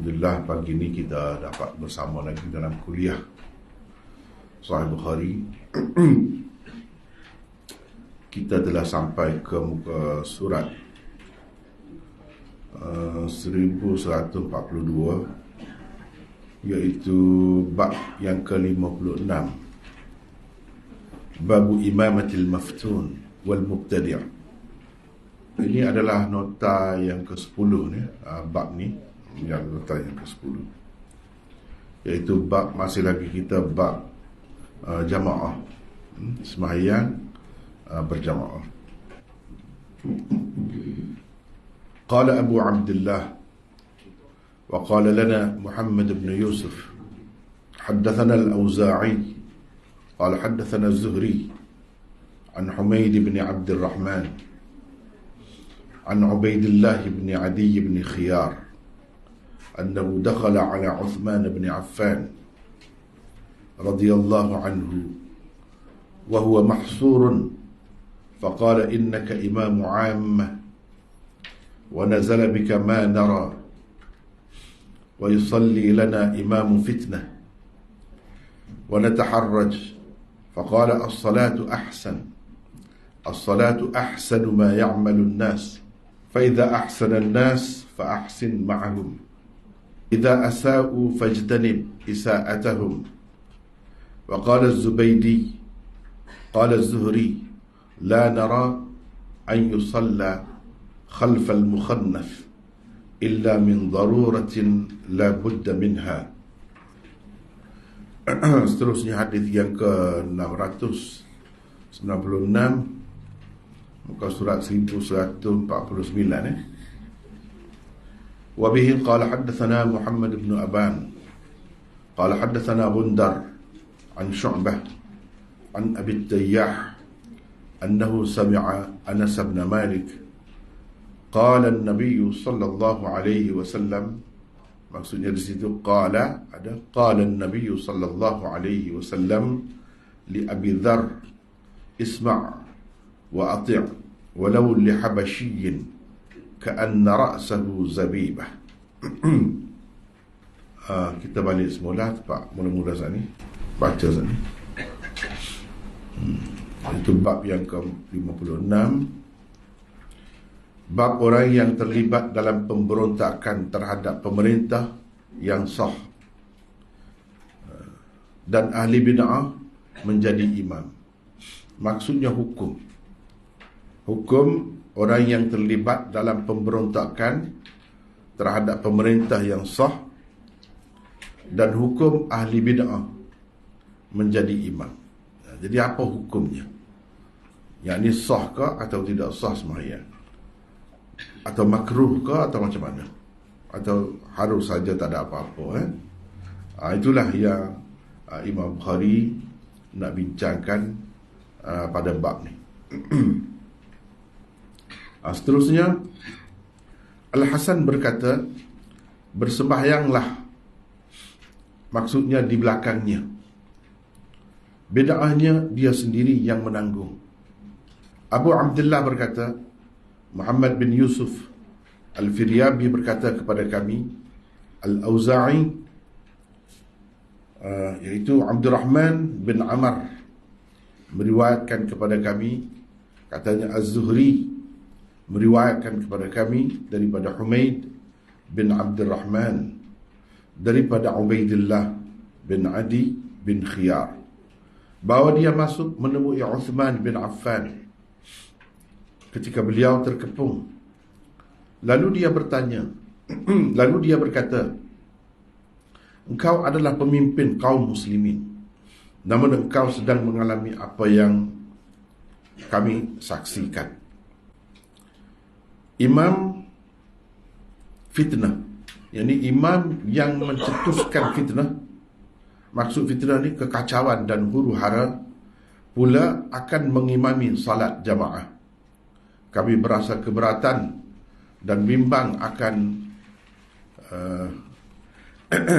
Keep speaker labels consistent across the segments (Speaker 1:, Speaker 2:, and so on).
Speaker 1: Alhamdulillah pagi ini kita dapat bersama lagi dalam kuliah Sahih Bukhari. Kita telah sampai ke muka surat 1142, iaitu bab yang ke-56, Babu Imamatil Maftun wal Mubtadi'. Ini adalah nota yang ke-10 ni, bab ni yang nota yang ke-10, iaitu bab, masih lagi kita bab jamaah, sembahyang berjamaah. Qala Abu Abdullah wa qala lana Muhammad ibn Yusuf haddathana al-Auza'i qala haddathana az-Zuhri an Humayd ibn Abd al-Rahman an Ubaidillah ibn Adi ibn Khiyar أنه دخل على عثمان بن عفان رضي الله عنه وهو محصور فقال إنك إمام عامة ونزل بك ما نرى ويصلي لنا إمام فتنة ونتحرج فقال الصلاة أحسن ما يعمل الناس فإذا أحسن الناس فأحسن معهم إذا أساءوا فاجتنب إساءتهم. وقال الزبيدي قال الزهري لا نرى أن يصلى خلف المخنث إلا من ضرورة لا بد منها. Seterusnya hadis yang ke-696, muka surat 1149. وبه قال حدثنا محمد بن أبان قال حدثنا غندر عن شعبة عن أبي التياح أنه سمع أنس بن مالك قال النبي صلى الله عليه وسلم, maksudnya di situ قال النبي صلى الله عليه وسلم لأبي ذر اسمع وأطع ولو لحبشي كأن رأسه زبيبة. Kita balik semula, Pak, mula-mula saat ni baca saat ni. Itu bab yang ke-56, bab orang yang terlibat dalam pemberontakan terhadap pemerintah yang sah dan ahli bid'ah menjadi imam. Maksudnya hukum orang yang terlibat dalam pemberontakan terhadap pemerintah yang sah dan hukum ahli bid'ah menjadi imam. Jadi apa hukumnya? Yang ini sah ke atau tidak sah sembahyang? Atau makruh ke atau macam mana? Atau harus saja tak ada apa-apa? Itulah yang Imam Bukhari nak bincangkan pada bab ni. Seterusnya, Al-Hasan berkata, bersembahyanglah, maksudnya di belakangnya. Bid'ahnya dia sendiri yang menanggung. Abu Abdullah berkata, Muhammad bin Yusuf Al-Firyabi berkata kepada kami, Al-Auza'i, iaitu Abdurrahman bin Amr, meriwayatkan kepada kami, katanya Az-Zuhri meriwayatkan kepada kami daripada Humaid bin Abd al-Rahman daripada Ubaidillah bin Adi bin Khiyar, bahawa dia masuk menemui Uthman bin Affan ketika beliau terkepung. Lalu dia berkata, engkau adalah pemimpin kaum muslimin, namun engkau sedang mengalami apa yang kami saksikan. Imam fitnah, yakni imam yang mencetuskan fitnah. Maksud fitnah ni kekacauan dan huru-hara, pula akan mengimami salat jamaah. Kami berasa keberatan dan bimbang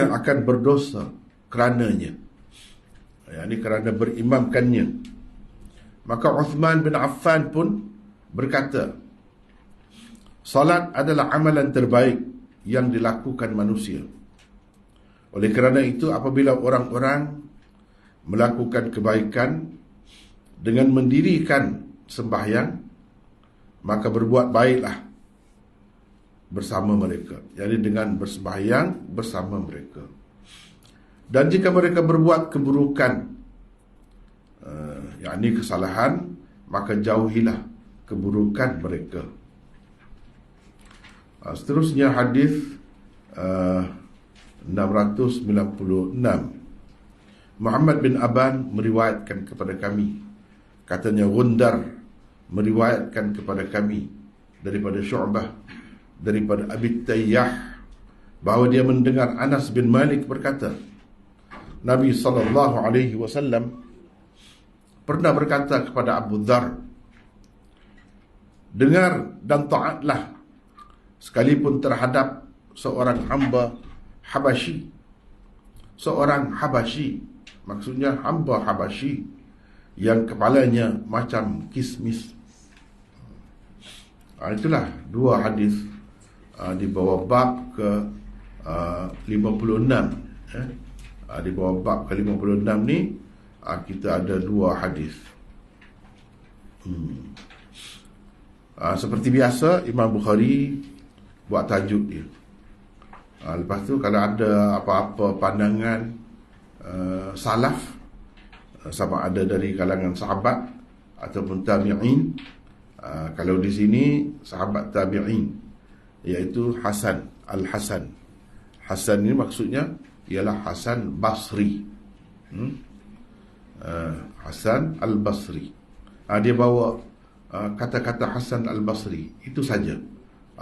Speaker 1: akan berdosa kerananya, yakni kerana berimamkannya. Maka Uthman bin Affan pun berkata, salat adalah amalan terbaik yang dilakukan manusia. Oleh kerana itu, apabila orang-orang melakukan kebaikan dengan mendirikan sembahyang, maka berbuat baiklah bersama mereka. Jadi dengan bersembahyang bersama mereka. Dan jika mereka berbuat keburukan, yakni kesalahan, maka jauhilah keburukan mereka. Seterusnya hadis 696. Muhammad bin Aban meriwayatkan kepada kami, katanya Gundar meriwayatkan kepada kami daripada Syu'bah, daripada Abi Tayyah, bahawa dia mendengar Anas bin Malik berkata, Nabi SAW pernah berkata kepada Abu Dhar, dengar dan taatlah sekalipun terhadap seorang hamba Habasyi. Seorang Habasyi, maksudnya hamba Habasyi yang kepalanya macam kismis. Itulah dua hadis di bawah bab ke 56. Di bawah bab ke 56 ni kita ada dua hadis. Seperti biasa, Imam Bukhari buat tajuk dia. Lepas tu kalau ada apa-apa pandangan salaf, sama ada dari kalangan sahabat ataupun tabi'in, kalau di sini sahabat tabi'in, iaitu Hasan Al-Hasan. Hasan ini maksudnya ialah Hasan Basri. Hasan Al-Basri. Dia bawa kata-kata Hasan Al-Basri itu saja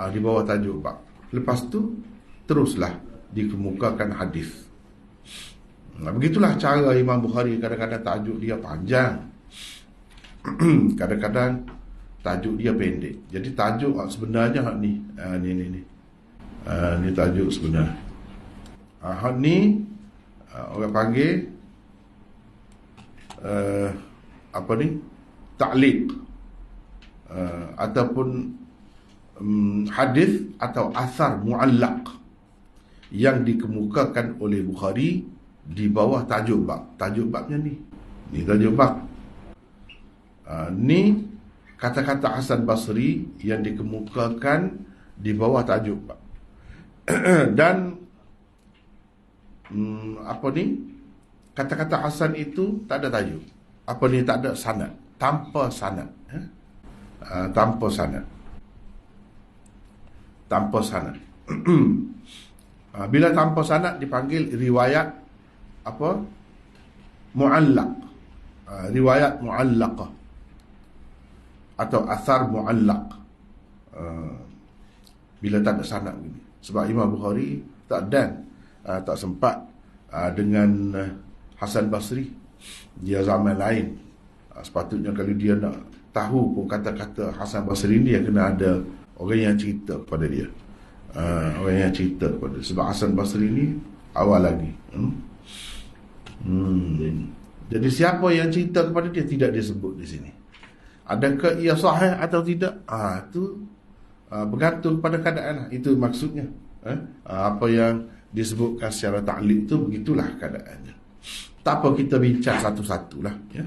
Speaker 1: di bawah tajuk bab. Lepas tu teruslah dikemukakan hadis. Begitulah cara Imam Bukhari. Kadang-kadang tajuk dia panjang, kadang-kadang tajuk dia pendek. Jadi tajuk sebenarnya ni ni tajuk sebenar. Ni orang panggil apa ni, ta'liq, ataupun hadis atau asar mu'allaq yang dikemukakan oleh Bukhari di bawah tajuk bab. Tajuk babnya ni tajuk bab. Ni kata-kata Hasan Basri yang dikemukakan di bawah tajuk bab. Dan kata-kata Hasan itu tak ada tajuk. Tak ada sanad, tanpa sanad. Tanpa sanad. Bila tanpa sanad dipanggil riwayat mu'allaq. Riwayat mu'allaqah atau asar mu'allaq. Bila tak ada sanad begini. Sebab Imam Bukhari tak sempat dengan Hasan Basri. Dia zaman lain. Sepatutnya kalau dia nak tahu pun kata-kata Hasan Basri ni, dia kena ada orang yang cerita kepada dia. Sebab Hasan Basri ni awal lagi. Jadi siapa yang cerita kepada dia tidak disebut di sini. Adakah ia sahih atau tidak? Itu bergantung pada keadaan. Itu maksudnya. Apa yang disebutkan secara ta'liq itu, begitulah keadaannya. Tak apa kita bincang satu-satulah, ya.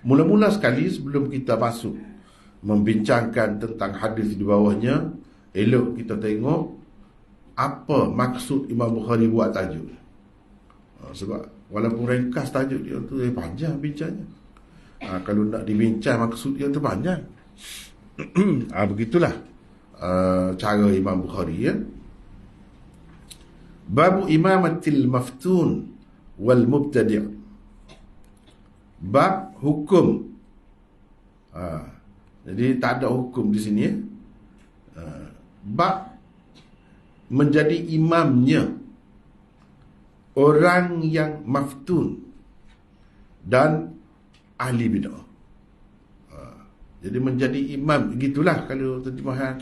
Speaker 1: Mula-mula sekali sebelum kita masuk membincangkan tentang hadis di bawahnya, elok kita tengok apa maksud Imam Bukhari buat tajuk. Sebab walaupun ringkas tajuk dia tu panjang bincangnya. Kalau nak dibincang maksud dia tu panjang. Begitulah cara Imam Bukhari, ya. Babu imamatil maftun wal mubtadi'. Bab hukum. Jadi tak ada hukum di sini, ya. Bab menjadi imamnya orang yang maftun dan ahli bid'ah. Jadi menjadi imam, gitulah kalau terjemahan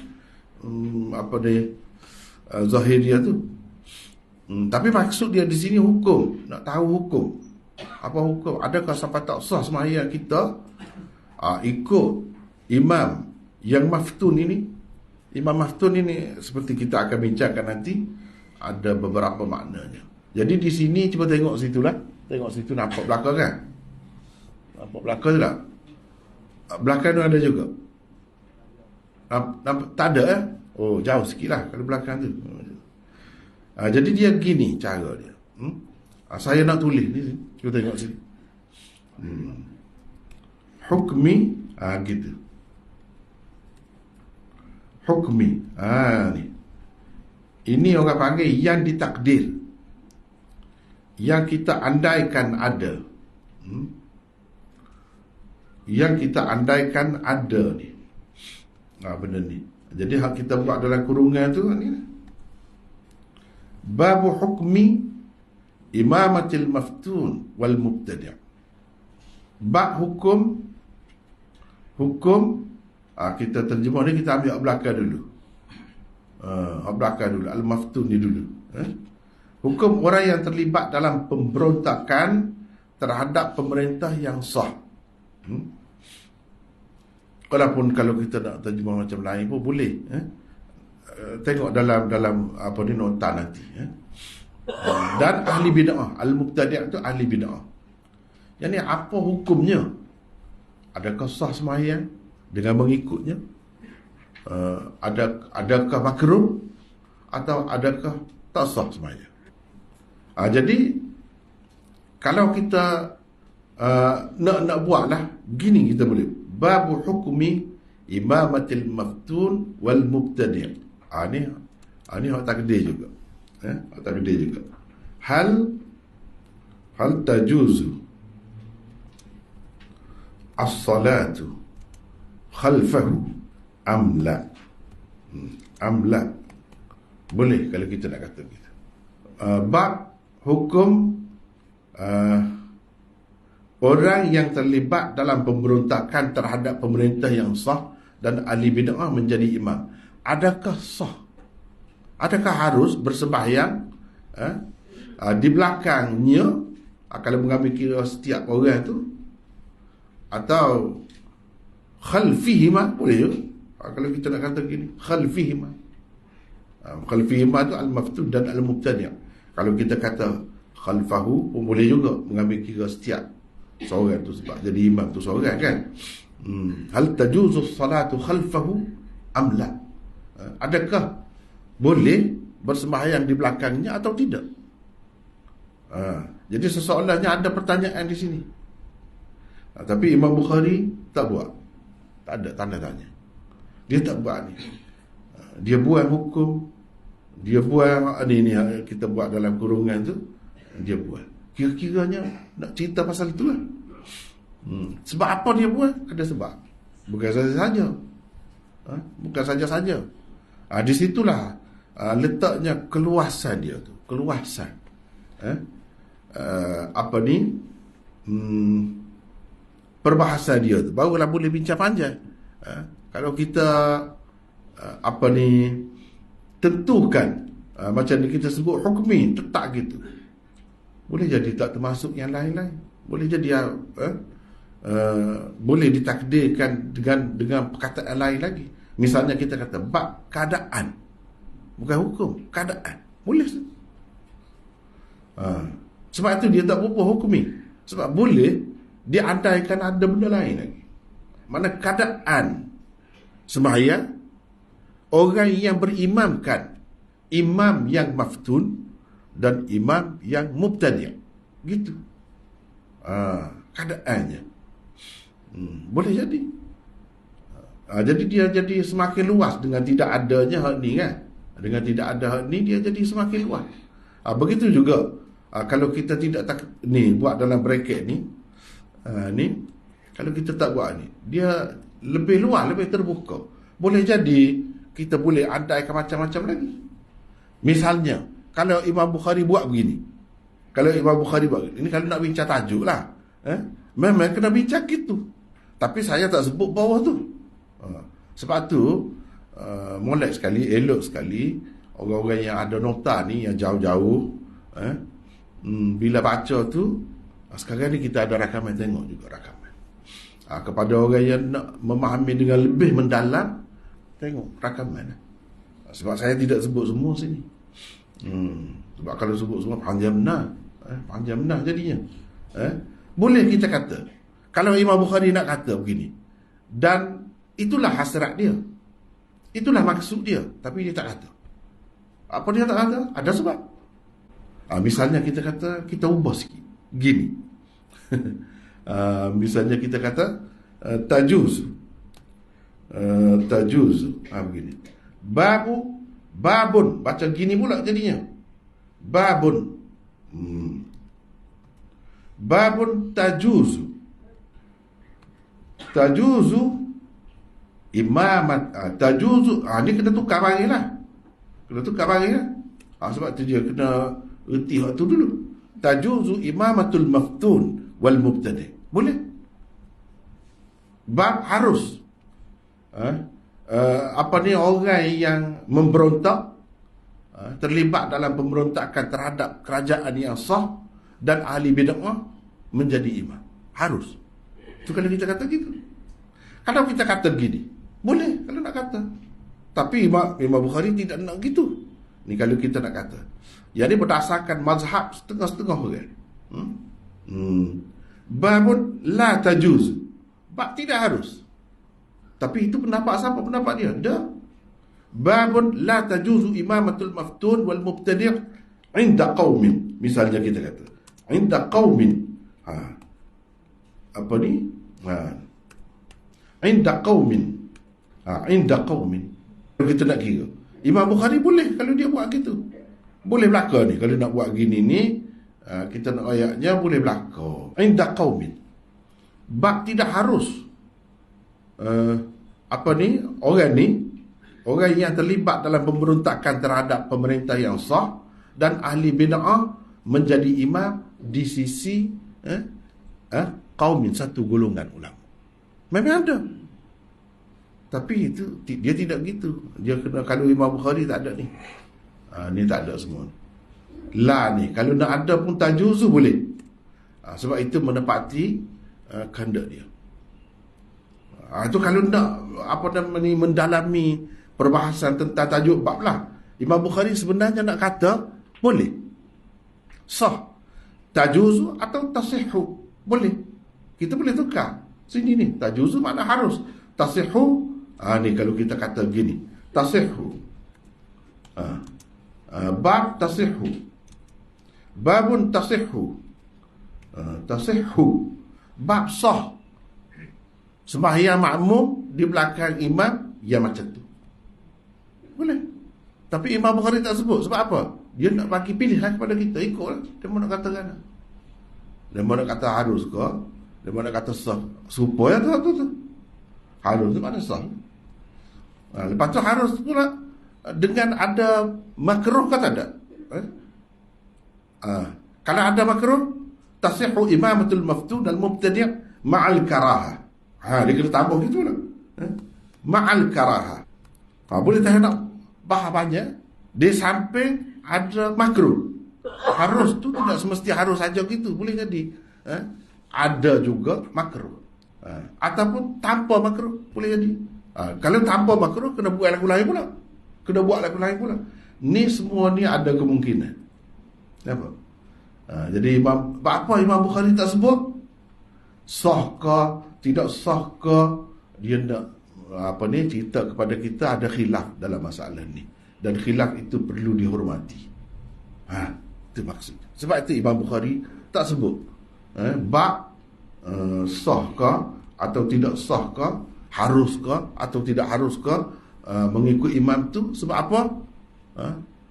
Speaker 1: Zahiriyah tu. Tapi maksud dia di sini hukum. Nak tahu hukum. Apa hukum? Adakah sampai tak sah sembahyang kita ikut imam yang maftun ini? Imam Maftun ini seperti kita akan bincangkan nanti, ada beberapa maknanya. Jadi di sini cuba tengok situ lah. Tengok situ nampak belakang kan? Nampak belakang tak? Belakang tu ada juga. Nampak, tak ada Oh, jauh sikit lah kalau belakang tu. Jadi dia gini cara dia. Saya nak tulis ni. Cuba tengok sini. Hukmi. Gitu. Hukmi. Ni. Ini orang panggil yang ditakdir. Yang kita andaikan ada. Yang kita andaikan ada ni. Benda ni. Jadi hak kita buat dalam kurungan tu ni. Babu hukmi imamatil maftun wal mubtadi'. Bab hukum kita terjemah ni, kita ambil belakang dulu. Belakang dulu, al-maftun ni dulu. Hukum orang yang terlibat dalam pemberontakan terhadap pemerintah yang sah. Walaupun kalau kita nak terjemah macam lain pun boleh. Tengok dalam apa ni nota nanti. Dan ahli bid'ah, al-mubtadi' tu ahli bid'ah. Yang ni apa hukumnya? Adakah sah sembahyang dengan mengikutnya? Adakah makruh atau adakah tak sah sembahyang? Jadi kalau kita nak buatlah gini, kita boleh babu hukmi imamatil maftun wal mubtadi'. Ni hak takdir juga. Hak takdir juga. Hal tajuzu as-salatu khalfahu am la. Boleh kalau kita nak kata begitu. Bab hukum orang yang terlibat dalam pemberontakan terhadap pemerintah yang sah dan ahli bid'ah menjadi imam. Adakah sah? Adakah harus bersembahyang di belakangnya kalau mengambil kira setiap orang tu, atau khalfihima? Boleh juga kalau kita nak kata gini, khalfihima. Khalfihima tu al-maftun dan al-mubtadi'. Kalau kita kata khalfahu pun boleh juga mengambil kira setiap seorang tu, sebab jadi imam tu seorang kan. Hal tajuzu salatu khalfahu am la? Adakah boleh bersembahyang di belakangnya atau tidak? Jadi sesoalannya ada pertanyaan di sini. Tapi Imam Bukhari tak buat. Tak ada tanda tanya. Dia tak buat ni. Dia buat hukum. Dia buat ni kita buat dalam kurungan tu. Dia buat. Kira-kiranya nak cerita pasal itu lah. Sebab apa dia buat? Ada sebab. Bukan saja-saja. Bukan saja-saja. Di situlah letaknya keluasan dia tu. Keluasan. Perbahasan dia tu. Barulah boleh bincang panjang. Kalau kita tentukan macam ni kita sebut hukmi, tetap gitu. Boleh jadi tak termasuk yang lain-lain. Boleh jadi boleh ditakdirkan dengan perkataan lain lagi. Misalnya kita kata bab keadaan, bukan hukum, keadaan. Boleh. Sebab itu dia tak berapa hukmi. Sebab boleh dia andaikan ada benda lain lagi. Mana keadaan sembahyang, orang yang berimamkan, imam yang maftun dan imam yang mubtadi'. Gitu. Keadaannya. Boleh jadi. Jadi dia jadi semakin luas dengan tidak adanya hak ni kan. Dengan tidak ada hak ni, dia jadi semakin luas. Begitu juga kalau kita tidak buat dalam bracket ni, kalau kita tak buat ni, dia lebih luas, lebih terbuka. Boleh jadi kita boleh andaikan macam-macam lagi. Misalnya kalau Imam Bukhari buat begini, ini kalau nak bincang tajuk lah, memang kena bincang gitu. Tapi saya tak sebut bawah tu. Sebab tu molek sekali, elok sekali orang-orang yang ada nota ni, yang jauh-jauh, bila baca tu, sekarang ni kita ada rakaman, tengok juga rakaman. Kepada orang yang nak memahami dengan lebih mendalam, Tengok rakaman. Sebab saya tidak sebut semua sini. Sebab kalau sebut semua panjang benar. Panjang benar jadinya. Boleh kita kata, kalau Imam Bukhari nak kata begini, dan itulah hasrat dia, itulah maksud dia, tapi dia tak kata. Apa dia tak kata? Ada sebab. Misalnya kita kata, kita ubah sikit gini. Misalnya kita kata tajuz, begini. Babun, baca gini pula jadinya. Babun tajuzu imamat, tajuzu, ni kena tukar bagi lah. Sebab tu dia kena erti waktu dulu. Tajuzu imamatul maftun wal mubtadi. Boleh. Bab harus. Orang yang memberontak, terlibat dalam pemberontakan terhadap kerajaan yang sah dan ahli bid'ah menjadi imam. Harus. Itu kalau kita kata gitu. Kalau kita kata gini, boleh kalau nak kata. Tapi Imam Bukhari tidak nak gitu. Ni kalau kita nak kata. Jadi berdasarkan mazhab setengah-setengah orang. Babun la tajuz. Bab tidak harus. Tapi itu pendapat siapa? Pendapat dia. Dah. Babun la tajuzu imamatul maftun wal mubtadi' inda qaumin. Misalnya kita kata, inda qaumin. Apa ni? Inda qaumin. Inda qaumin. Kalau kita nak kira, Imam Bukhari boleh kalau dia buat gitu. Boleh belaka ni. Kalau nak buat gini ni, kita nak ayatnya boleh belaka. Inda qaumin. Bab tidak harus. Orang yang terlibat dalam pemberontakan terhadap pemerintah yang sah dan ahli bid'ah menjadi imam di sisi kaumin, satu golongan ulama. Memang ada. Tapi itu dia tidak gitu. Dia kena, kalau Imam Bukhari tak ada ni. Ni tak ada semua. La ni kalau nak ada pun tajuzu boleh. Sebab itu menepati kehendak dia. Itu kalau nak mendalami perbahasan tentang tajuk bab lah. Imam Bukhari sebenarnya nak kata boleh. Sah. Tajuzu atau tasihhu. Boleh. Kita boleh tukar. Sini ni. Tajuzu makna harus. Tasihhu. Ni kalau kita kata gini. Tasihhu. Bab tasihhu. Babun tasihhu. Tasihhu. Bab sah. Sembahyang makmum di belakang imam, ya macam tu. Boleh. Tapi Imam Bukhari tak sebut. Sebab apa? Dia nak bagi pilihan kepada kita. Ikutlah. Dia mau nak katakan. Dia mau nak kata harus ke? Dia mau nak kata sah. Supaya tu. Harus tu mana sah. Lepas tu harus pula dengan ada makruh ke tak ada? Kalau ada makruh, tasihhu imamatul maftun dan mubtadi' ma'al karahah. Dia kena tambah gitu lah. Ma'al karahah. Boleh tak nak bahas banyak. Dia sampai ada makruh. Harus tu tidak semesti harus saja gitu. Boleh jadi. Ada juga makruh. Ataupun tanpa makruh. Boleh jadi. Kalau tanpa makruh, kena buat lagu lain pula. Ni semua ni ada kemungkinan. Apa? Jadi apa Imam Bukhari tak sebut? Sahkah, tidak sahkah, dia nak cerita kepada kita ada khilaf dalam masalah ni. Dan khilaf itu perlu dihormati. Itu maksudnya. Sebab itu Imam Bukhari tak sebut bab sahkah atau tidak sahkah, haruskah atau tidak haruskah mengikut imam tu. Sebab apa?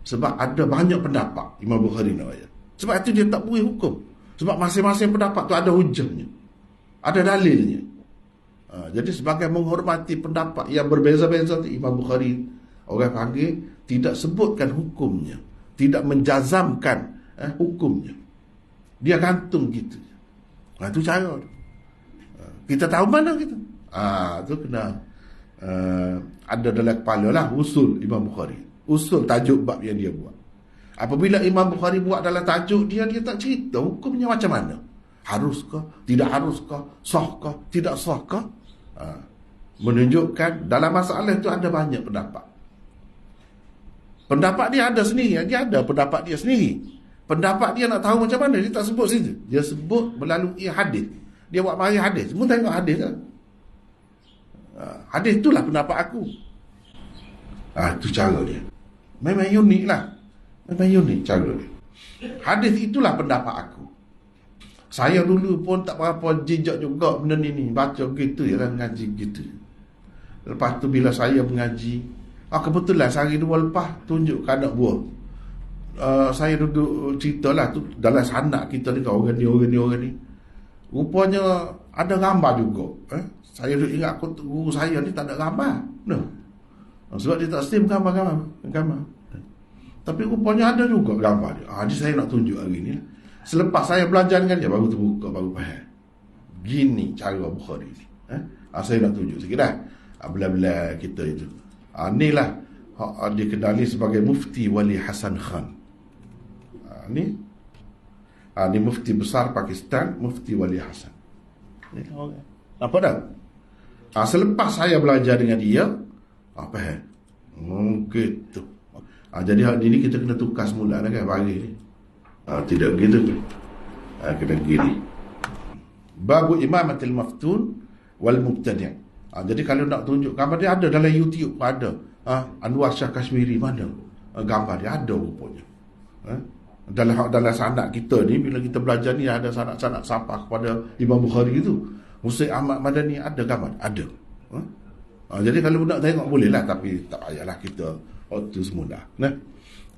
Speaker 1: Sebab ada banyak pendapat Imam Bukhari nak ayat. Sebab itu dia tak boleh hukum. Sebab masing-masing pendapat tu ada hujahnya, ada dalilnya. Jadi sebagai menghormati pendapat yang berbeza-beza tu, Imam Bukhari orang panggil tidak sebutkan hukumnya, tidak menjazamkan hukumnya. Dia gantung gitu. Itu cara. Kita tahu mana kita. Tu kena ada dalam kepala lah usul Imam Bukhari. Usul tajuk bab yang dia buat. Apabila Imam Bukhari buat dalam tajuk dia tak cerita hukumnya macam mana. Haruskah, tidak haruskah, sahkah, tidak sahkah. menunjukkan dalam masalah itu ada banyak pendapat. Pendapat dia ada sendiri, dia ada pendapat dia sendiri. Pendapat dia nak tahu macam mana, dia tak sebut situ. Dia sebut melalui hadis. Dia buat mari hadis. Semua tengok hadis lah. Hadis itulah pendapat aku. Itu cara dia. Memang unik lah. Memang unik cara dia. Hadis itulah pendapat aku. Saya dulu pun tak berapa jejak juga benda ni. Baca gitu je lah, ngaji gitu. Lepas tu bila saya mengaji, kebetulan sehari dua lepas tunjuk ke anak buah. Saya duduk cerita lah tu dalam sanak kita ni, orang ni. Rupanya ada gambar juga. Saya duduk ingat guru saya ni tak ada gambar. No. Sebab dia tak stream gambar. Tapi rupanya ada juga gambar dia. Jadi saya nak tunjuk hari ni. Selepas saya belajar dengan dia, baru terbuka, baru faham. Gini cara Bukhari ni. Saya nak tunjuk sikit dah. Bila-bila kita itu. Inilah dikenali sebagai Mufti Wali Hasan Khan. Ini Mufti besar Pakistan, Mufti Wali Hasan. Nampak tak? Selepas saya belajar dengan dia, faham. Gitu. Jadi hari ni kita kena tukar semula kan pagi ni. Tidak begitu. Kena gini. Babu imamatil maftun wal mubtadi'. Jadi kalau nak tunjuk gambar dia ada dalam YouTube, ada. Anwar Shah Kashmiri mana? Gambar dia ada rupanya. Dalam sanad kita ni, bila kita belajar ni ada sanad-sanad sampai kepada Imam Bukhari itu. Husain Ahmad Madani ada gambar? Ada. Jadi kalau nak tengok boleh lah, tapi tak payahlah kita tu semula.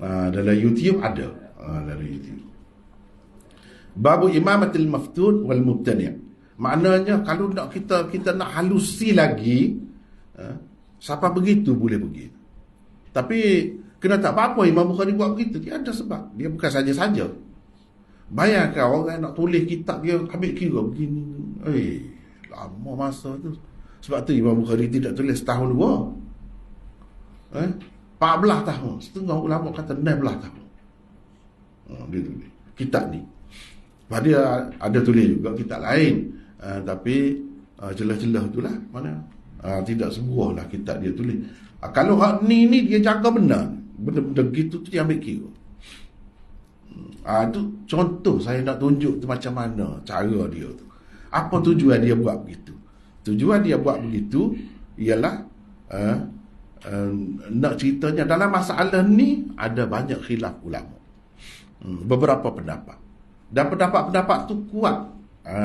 Speaker 1: Dalam YouTube ada. Dalam YouTube. Babu imamatil maftun wal mubtadi'. Maknanya kalau nak kita nak halusi lagi, siapa begitu boleh begitu. Tapi kena tak apa-apa Imam Bukhari buat begitu. Dia ada sebab. Dia bukan saja-saja. Bayangkan orang nak tulis kitab dia ambil kira begini. Lama masa tu. Sebab tu Imam Bukhari tidak tulis setahun dua. 14 tahun. Setengah ulama kata 16 tahun. Dia tulis kitab ni. Dia ada tulis juga kitab lain. Tapi jelas-jelas itulah mana. Tidak sebuah lah kitab dia tulis. Kalau hak ni dia jaga benar. Benda-benda gitu tu dia ambil kira. Itu contoh saya nak tunjuk tu macam mana cara dia tu. Apa tujuan dia buat begitu? Tujuan dia buat begitu ialah nak ceritanya dalam masalah ni ada banyak khilaf ulama. Beberapa pendapat. Dan pendapat-pendapat tu kuat.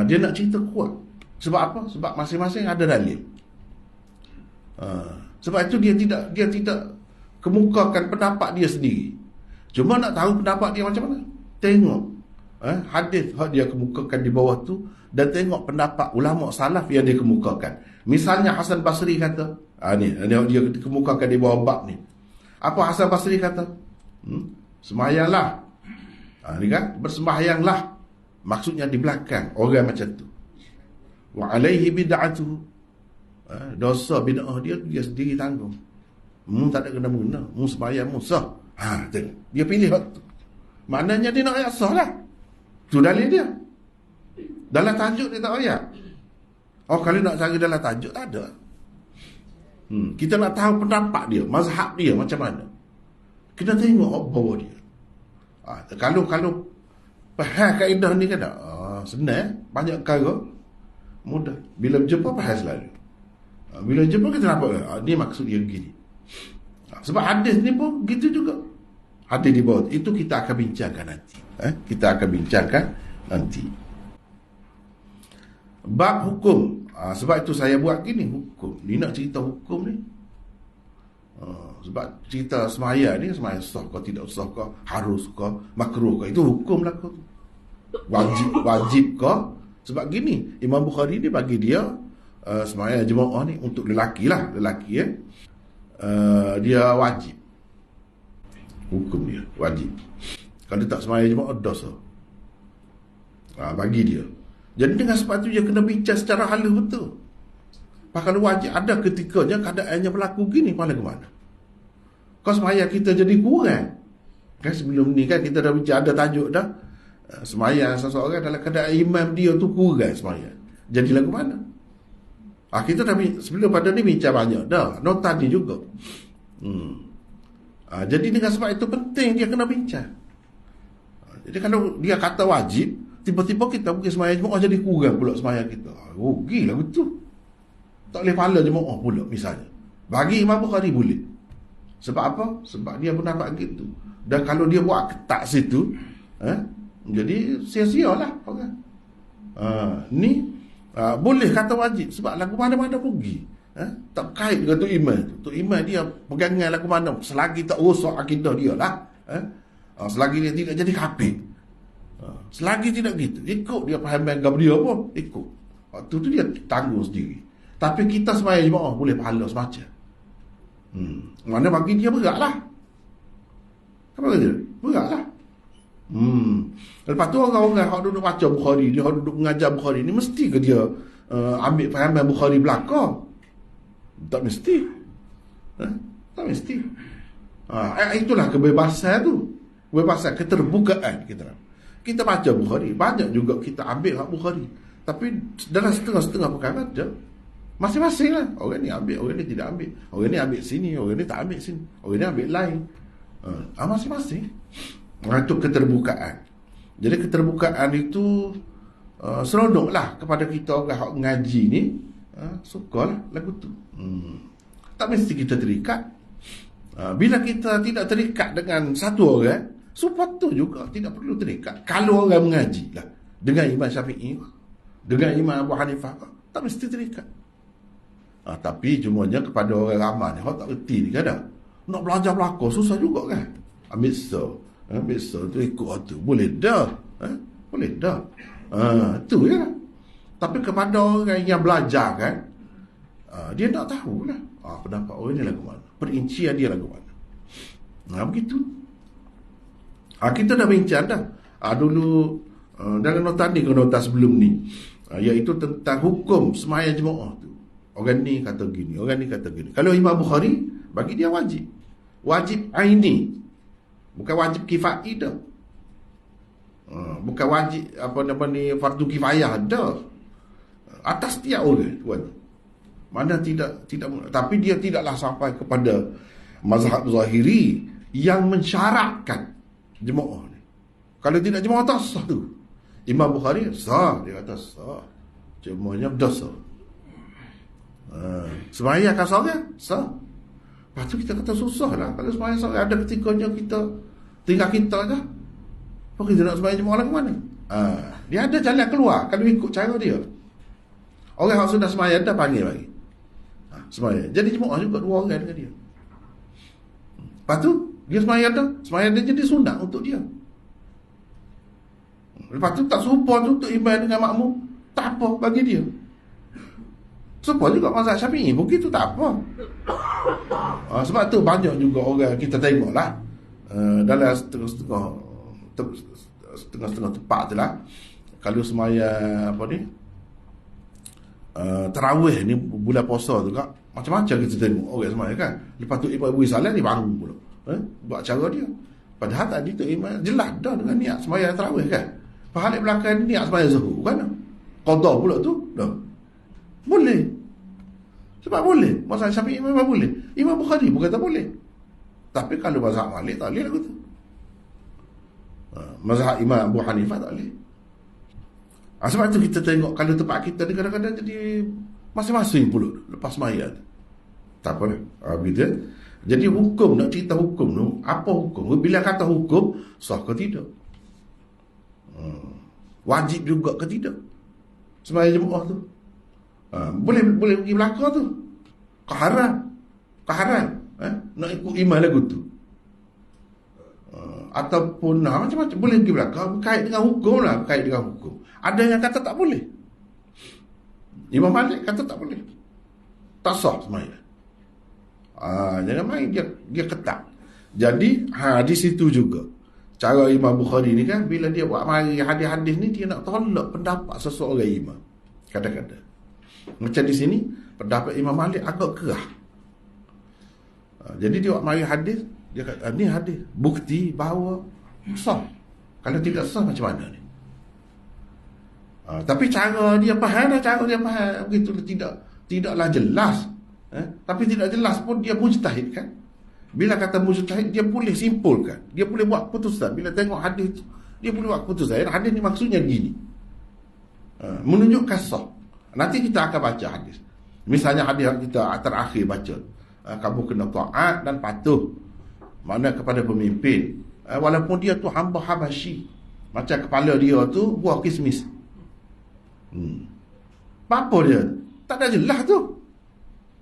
Speaker 1: Dia nak cerita kuat. Sebab apa? Sebab masing-masing ada dalil. Sebab itu dia tidak kemukakan pendapat dia sendiri. Cuma nak tahu pendapat dia macam mana, tengok hadis yang dia kemukakan di bawah tu, dan tengok pendapat ulama salaf yang dia kemukakan. Misalnya Hasan Basri kata, ni dia kemukakan di bawah bab ni. Apa Hasan Basri kata? Sembahyanglah. Ni kan, bersembahyanglah. Maksudnya di belakang orang macam tu. Wa alaihi bid'atu. Dosa bid'ah dia sendiri tanggung. Tak ada kena-mengena. Sembahyang sah. Tengok. Dia pilih waktu. Maknanya dia nak ayat sah lah. Itu dalil dia. Dalam tajuk dia tak ayat. Kalau nak cari dalam tajuk tak ada. Kita nak tahu pendapat dia, mazhab dia macam mana. Kita tengok bawah dia. Kalau faham kaedah ni kan senang, banyak perkara mudah. Bila berjumpa faham selalu. Bila jumpa kita nampak ni maksud dia begini. Sebab hadis ni pun gitu juga. Hadis di bawah itu kita akan bincangkan nanti. Kita akan bincangkan nanti. Bab hukum. Sebab itu saya buat gini, hukum. Ni nak cerita hukum ni. Sebab cerita semaya ni, semaya sah ke tidak sah ke, harus ke, makruh ke, itu hukum lah ke. Wajib ke. Sebab gini, Imam Bukhari ni bagi dia semaya jemaah ni untuk lelaki lah. Lelaki dia wajib. Hukum dia wajib. Kalau tak semaya jemaah dosa. Bagi dia. Jadi dengan sebab tu dia kena bincang secara halus betul. Kalau wajib ada ketikanya keadaannya berlaku gini, pada ke mana? Kau semaya kita jadi kurang. Kan sebelum ni kan kita dah bincang, ada tajuk dah. Semaya seseorang dalam keadaan imam dia tu kurang semaya. Jadi lagu mana? Kita dah sebelum pada ni bincang banyak dah. Nota ni juga. Jadi dengan sebab itu penting dia kena bincang. Jadi kalau dia kata wajib, tiba-tiba kita pergi sembahyang Jumaat jadi kurang pula sembahyang kita. Rugilah betul. Tak boleh pahala Jumaat pula misalnya. Bagi Imam Bukhari boleh. Sebab apa? Sebab dia pendapat gitu. Dan kalau dia buat ketat situ, jadi sia-sialah orang. Ni boleh kata wajib sebab lagu mana-mana pergi. Tak kait dengan Tok Imam tu. Tok Imam dia pegangan lagu mana selagi tak rosak akidah dia lah. Selagi dia tidak jadi kafir. Selagi tidak gitu, ikut dia faham agama dia pun ikut. Waktu tu dia tanggung sendiri. Tapi kita sembahyang Jumaat boleh pahala semacam. Mana bagi dia berat lah. Apa kata dia? Berat lah. Lepas tu orang-orang yang duduk baca Bukhari, dia duduk mengajar Bukhari ni, mesti ke dia ambil fahaman Bukhari belakang? Tak mesti. Tak mesti. Itulah kebebasan tu. Kebebasan, keterbukaan kita baca Bukhari, banyak juga kita ambil hak Bukhari. Tapi dalam setengah-setengah perkara je masing-masing lah. Orang ni ambil, orang ni tidak ambil. Orang ni ambil sini, orang ni tak ambil sini. Orang ni ambil lain. Masing-masing. Itu keterbukaan. Jadi keterbukaan itu seronok lah kepada kita orang yang ngaji ni. Suka lah lagu tu. Tak mesti kita terikat. Bila kita tidak terikat dengan satu orang, sepatut juga tidak perlu terikat. Kalau orang mengaji lah dengan Imam Syafi'i, dengan Imam Abu Hanifah, tak mesti terikat. Tapi cumanya kepada orang ramai ni, orang tak reti ni kadang nak belajar belakang susah juga kan. Ambil so tu ikut tu boleh dah. Boleh dah. Tu je lah. Tapi kepada orang yang belajar kan, dia nak tahu lah pendapat orang ni lagu mana, perincian dia lagu mana. Begitu. Kita dah bincang dah dulu dalam nota ni ke nota sebelum ni, iaitu tentang hukum sembahyang Jumaat tu. Orang ni kata gini, orang ni kata gini. Kalau Imam Bukhari, bagi dia wajib. Wajib aini. Bukan wajib kifai dah. Bukan wajib fardu kifayah dah. Atas setiap orang tuan. Mana tidak tapi dia tidaklah sampai kepada mazhab Zahiri yang mensyaratkan Jumaat ni. Kalau tidak Jumaat tak sah tu. Imam Bukhari sah, dia kata sah. Cumanya berdosa. Sembahyang kan seorang sah. Lepas tu kita kata susah lah. Kalau sembahyang seorang ada ketikanya kita tinggal kita je. Apa kita nak sembahyang Jumaat lagi mana? Dia ada jalan keluar kalau ikut cara dia. Orang yang sudah sembahyang dah panggil lagi. Sembahyang. Jadi Jumaat juga dua orang dengan dia. Lepas tu dia sembahyang dah. Sembahyang dia jadi sunat untuk dia. Lepas tu tak serupa tu untuk imam dengan makmum, tak apa bagi dia. Serupa juga mazhab Syafi'i, begitu tak apa. Sebab tu banyak juga orang kita tengok lah dalam setengah-setengah tempat tu lah. Kalau sembahyang tarawih ni bulan puasa tu kak, macam-macam kita tengok orang sembahyang kan. Lepas tu ibu salat dia baru pula buat cara dia. Padahal tadi tu imam jelas dah dengan niat sembahyang tarawih kan. Pahala belakang niat sembahyang zuhur kan. Qada pula tu dah. Boleh. Sebab boleh. Mazhab Syafi'i memang boleh. Imam Bukhari pun kata boleh. Tapi kalau mazhab Malik tak boleh lagu tu. Mazhab Imam Abu Hanifah tak boleh. Sebab tu kita tengok kalau tempat kita ni kadang-kadang jadi masing-masing pula lepas sembahyang. Tak apa begitu. Jadi hukum, nak cerita hukum tu, apa hukum? Bila kata hukum, sah ke tidak? Wajib juga ke tidak? Sembahyang Jumaat tu. Boleh pergi belakang tu. Keharam. Nak ikut imam lagu tu. Ataupun macam-macam boleh pergi belakang, berkait dengan hukum lah, berkait dengan hukum. Ada yang kata tak boleh. Imam Malik kata tak boleh. Tak sah sembahyang. Jangan main dia ketat. Jadi di situ juga cara Imam Bukhari ni kan, bila dia buat mari hadis-hadis ni, dia nak tolak pendapat seseorang imam. Kadang-kadang macam di sini pendapat Imam Malik agak kerah. Jadi dia buat mari hadis, dia kata ni hadis bukti bahawa sah. Kalau tidak sah macam mana ni? Tapi cara dia faham begitu, tidaklah jelas. Tapi tidak jelas pun dia mujtahid kan. Bila kata mujtahid, dia boleh simpulkan, dia boleh buat keputusan. Bila tengok hadis tu, dia boleh buat keputusan. Hadis ni maksudnya gini, menunjukkan sah. Nanti kita akan baca hadis. Misalnya hadis kita terakhir baca, kamu kena taat dan patuh, mana kepada pemimpin, walaupun dia tu hamba Habasyi, macam kepala dia tu buah kismis. Apa dia? Tak ada jelas tu.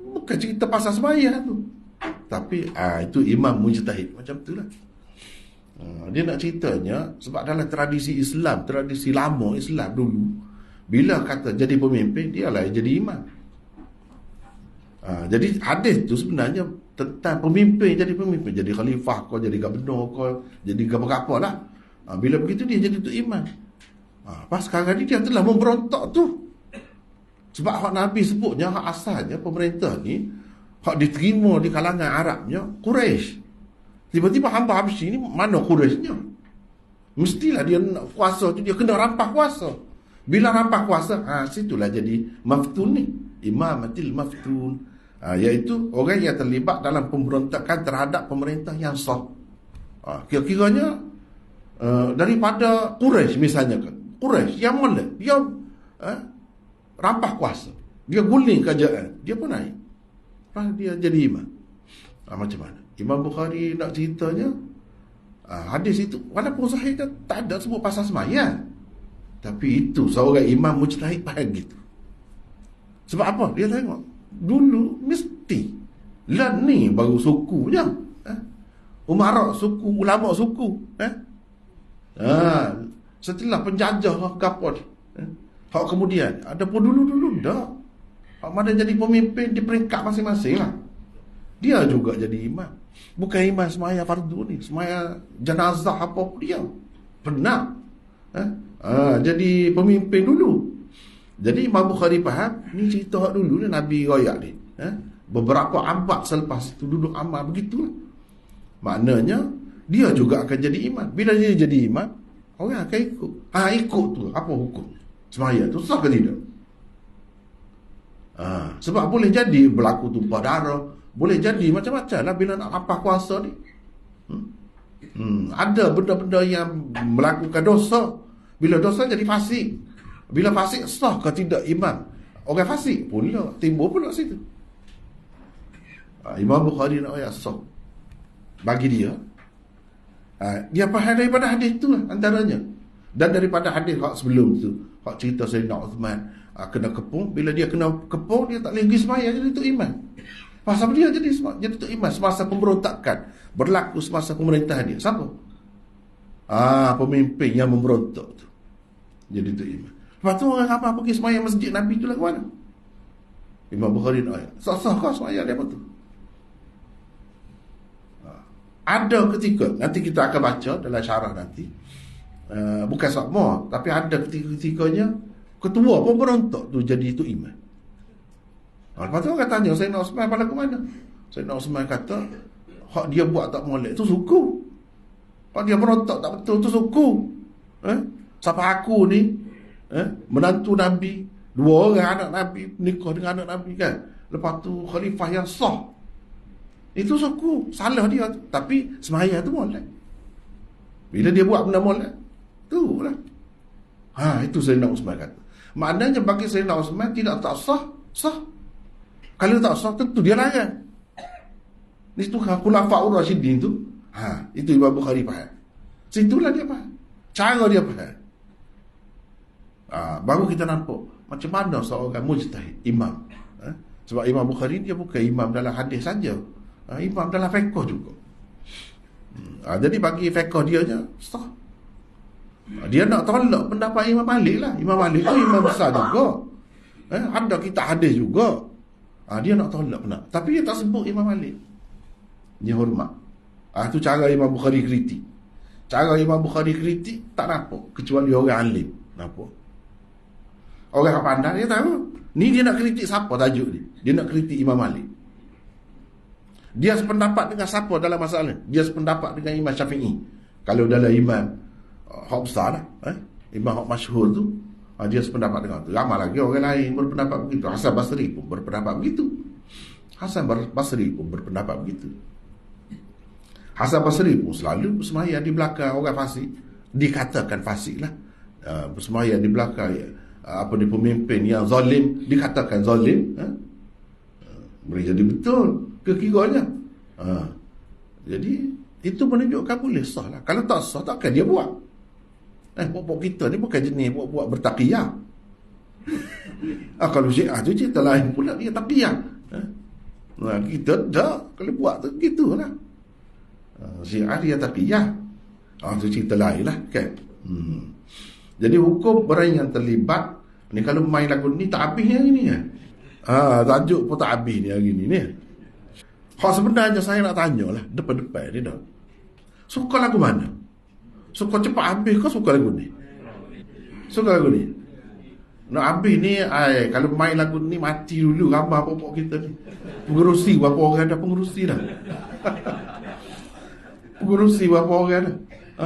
Speaker 1: Bukan cerita pasal sembahyang tu. Tapi itu imam mujtahid. Macam tu lah. Dia nak ceritanya, sebab dalam tradisi Islam, tradisi lama Islam dulu, bila kata jadi pemimpin, dialah yang jadi imam. Jadi hadis tu sebenarnya tentang pemimpin, jadi pemimpin, jadi khalifah kau, jadi gubernur kau, jadi apa-apa lah. Bila begitu dia jadi tu imam. Pas sekarang ni dia telah memberontak tu. Sebab hak Nabi sebutnya, hak asalnya pemerintah ni, hak diterima di kalangan Arabnya Quraisy. Tiba-tiba hamba Habsyi ni mana Quraisynya? Mestilah dia nak kuasa tu, dia kena rampas kuasa. Bila rampas kuasa, situlah jadi maftun ni, imamatil maftun, iaitu orang yang terlibat dalam pemberontakan terhadap pemerintah yang sah. Kira-kiranya daripada Quraisy misalnya kan, Quraisy yang mana dia rampas kuasa, dia guling kerajaan, dia pun naik, dia jadi imam. Macam mana Imam Bukhari nak ceritanya, hadis itu walaupun sahih tak ada sebut pasal sembahyang, tapi itu seorang imam mujtahid faham gitu. Sebab apa? Dia tengok dulu mesti lah ni baru sukunya, umarak suku, ulama suku, setelah penjajah kapal, hak kemudian ada pun dulu dah. Hak mana jadi pemimpin di peringkat masing-masing lah. Dia juga jadi imam. Bukan imam semaya fardu ni, semaya jenazah apa pun dia pernah jadi pemimpin dulu. Jadi Imam Bukhari faham ni cerita hak dulu ni Nabi royak ni. Beberapa abad selepas itu duduk amal begitulah. Maknanya dia juga akan jadi imam. Bila dia jadi imam, orang akan ikut. Ikut tu apa hukum semaya tu, sah ke tidak? Sebab boleh jadi berlaku tumpah darah, boleh jadi macam-macam lah bila nak rampas kuasa ni. Ada benda-benda yang melakukan dosa. Bila dosa jadi fasik. Bila fasik, sah ke tidak imam? Orang fasik pula timbul pula situ. Imam Bukhari nak ayat sah. Bagi dia, dia faham daripada hadis tu lah antaranya. Dan daripada hadis hak sebelum tu, hak cerita Sayyidina Uthman kena kepung. Bila dia kena kepung, dia tak boleh pergi sembahyang, jadi tu imam. Pasal dia jadi tu imam semasa pemberontakan berlaku, semasa pemerintahan dia. Siapa? Pemimpin yang memberontak tu jadi tu imam. Lepas tu orang apa pergi sembahyang masjid Nabi tu lah ke mana? Imam Bukhari nak ayat sah-sah kau sembahyang dia apa tu? Ada ketika, nanti kita akan baca dalam syarah nanti, bukan semua, tapi ada ketika-ketikanya ketua pemberontak tu jadi itu imam. Lepas tu orang tanya Sayyidina Uthman pada ke mana? Sayyidina Uthman kata hak dia buat tak molek tu suku. Hak dia berontak tak betul tu suku. Siapa aku ni menantu Nabi, 2 orang anak Nabi, nikah dengan anak Nabi kan, lepas tu khalifah yang sah, itu suku, salah dia. Tapi semaya tu molek. Bila dia buat benda molek, tu lah. Itu Sayyidina Uthman kata. Maknanya bagi Sayyidina Uthman tidak tak sah. Kalau tak sah, tentu dia larang. Itu khulafa'ur rasyidin tu. Itu Imam Bukhari faham. Situlah dia faham. Cara dia faham. Baru kita nampak macam mana seorang mujtahid, imam. Sebab Imam Bukhari dia bukan imam dalam hadis saja, imam dalam fiqh juga. Jadi bagi fiqh dia je sah. Dia nak tolak pendapat Imam Malik lah. Imam Malik tu imam besar juga. Ada kitab hadis juga. Dia nak tolak pula. Tapi dia tak sebut Imam Malik. Dia hormat. Itu cara Imam Bukhari kritik. Cara Imam Bukhari kritik tak nampak kecuali orang alim nampak. Orang yang pandai dia tahu ni dia nak kritik siapa tajuk dia. Dia nak kritik Imam Malik. Dia sependapat dengan siapa dalam masalah? Dia sependapat dengan Imam Syafi'i. Kalau dalam imam hak besar lah, imam hak masyhur tu, Dia sependapat dengan itu. Ramai lagi orang lain berpendapat begitu. Hasan Basri pun berpendapat begitu. Hasan Basri pun berpendapat begitu. Hasan Basri pun selalu bersemayam di belakang orang fasik. Dikatakan fasik lah. Bersemayam di belakang di pemimpin yang zalim, dikatakan zalim. Boleh jadi betul kekiranya. Jadi itu menunjukkan boleh sah lah. Kalau tak sah, takkan dia buat. Puak-puak kita ni bukan jenis puak-puak bertaqiyah. Kalau Syiah tu cerita lain pula, dia taqiyah. Kita tak. Kalau buat tu gitulah. Syiah dia taqiyah. Tu cerita lain lah kan. Jadi hukum orang yang terlibat ni, kalau main lagu ni tak habis ni hari ni kan. Tajuk pun tak habis ni hari ni. Sebenarnya saya nak tanya lah depan-depan ni dah. Suka lagu mana? Suka cepat habis ke suka lagu ni? Suka lagu ni? Nak habis ni, kalau main lagu ni mati dulu ramai pokok kita ni. Pengerusi berapa orang dah pengerusi dah. Pengerusi berapa orang dah.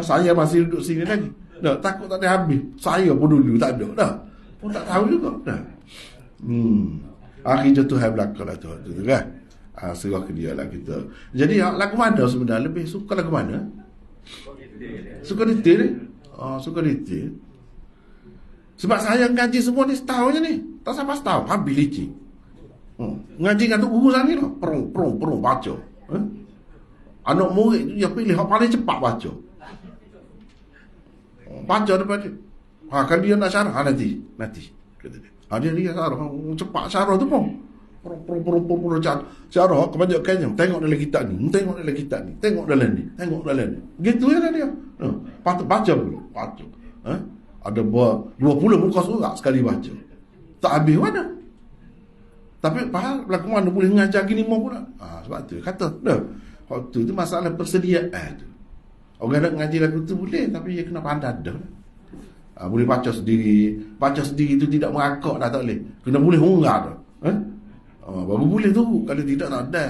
Speaker 1: Saya masih duduk sini lagi. Takut tak ada habis. Saya pun dulu tak ada dah. Pun tak tahu juga dah. Akhirnya Tuhan belakang lah tu kan. Serah ke dia lah kita. Jadi lagu mana sebenarnya lebih suka lagu mana? Suka detail ni? Suka detail. Sebab saya ngaji semua ni setahun je ni. Tak sampai setahun habis licin. Ngaji dengan tu urusan ni lah. Perung baca. Anak murid tu dia pilih yang paling cepat baca. Baca depan dia. Kan dia nak syarah nanti kata dia. Dia syarah cepat syarah tu pun. Syarah kebanyakannya tengok dalam kitab ni, tengok dalam ni. Gitu je lah dia. Patut baca dulu. Ada 20 muka surat sekali baca. Tak habis mana. Tapi lagu mana boleh mengajar gini mau pula. Sebab tu kata dah. Waktu tu masalah persediaan tu. Orang nak ngaji lagu tu boleh, tapi dia kena pandai dah. Boleh baca sendiri. Baca sendiri tu tidak merakak dah, tak boleh. Kena boleh hungar dah. Baru boleh tu. Kalau tidak tak ada.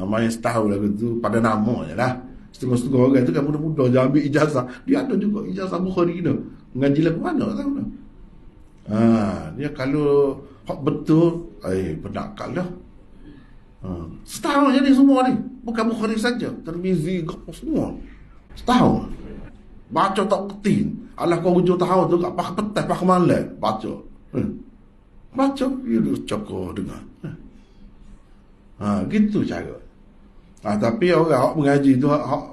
Speaker 1: Main setahun lagu tu pada nama je lah. Setengah-setengah orang tu kan muda-muda je ambil ijazah. Dia ada juga ijazah Bukhari tu. Ngaji lagu mana tak tahu dah. Dia kalau hak betul, penakal dah. Setahun je ni semua ni. Bukan Bukhari saja, Tirmizi semua. Setahun. Baca tak kerti. Alah kau hujung tahun tu kat pakai petas, pakai malam baca. Baca dia cakap dengar. Gitu cara. Tapi orang hak mengaji tu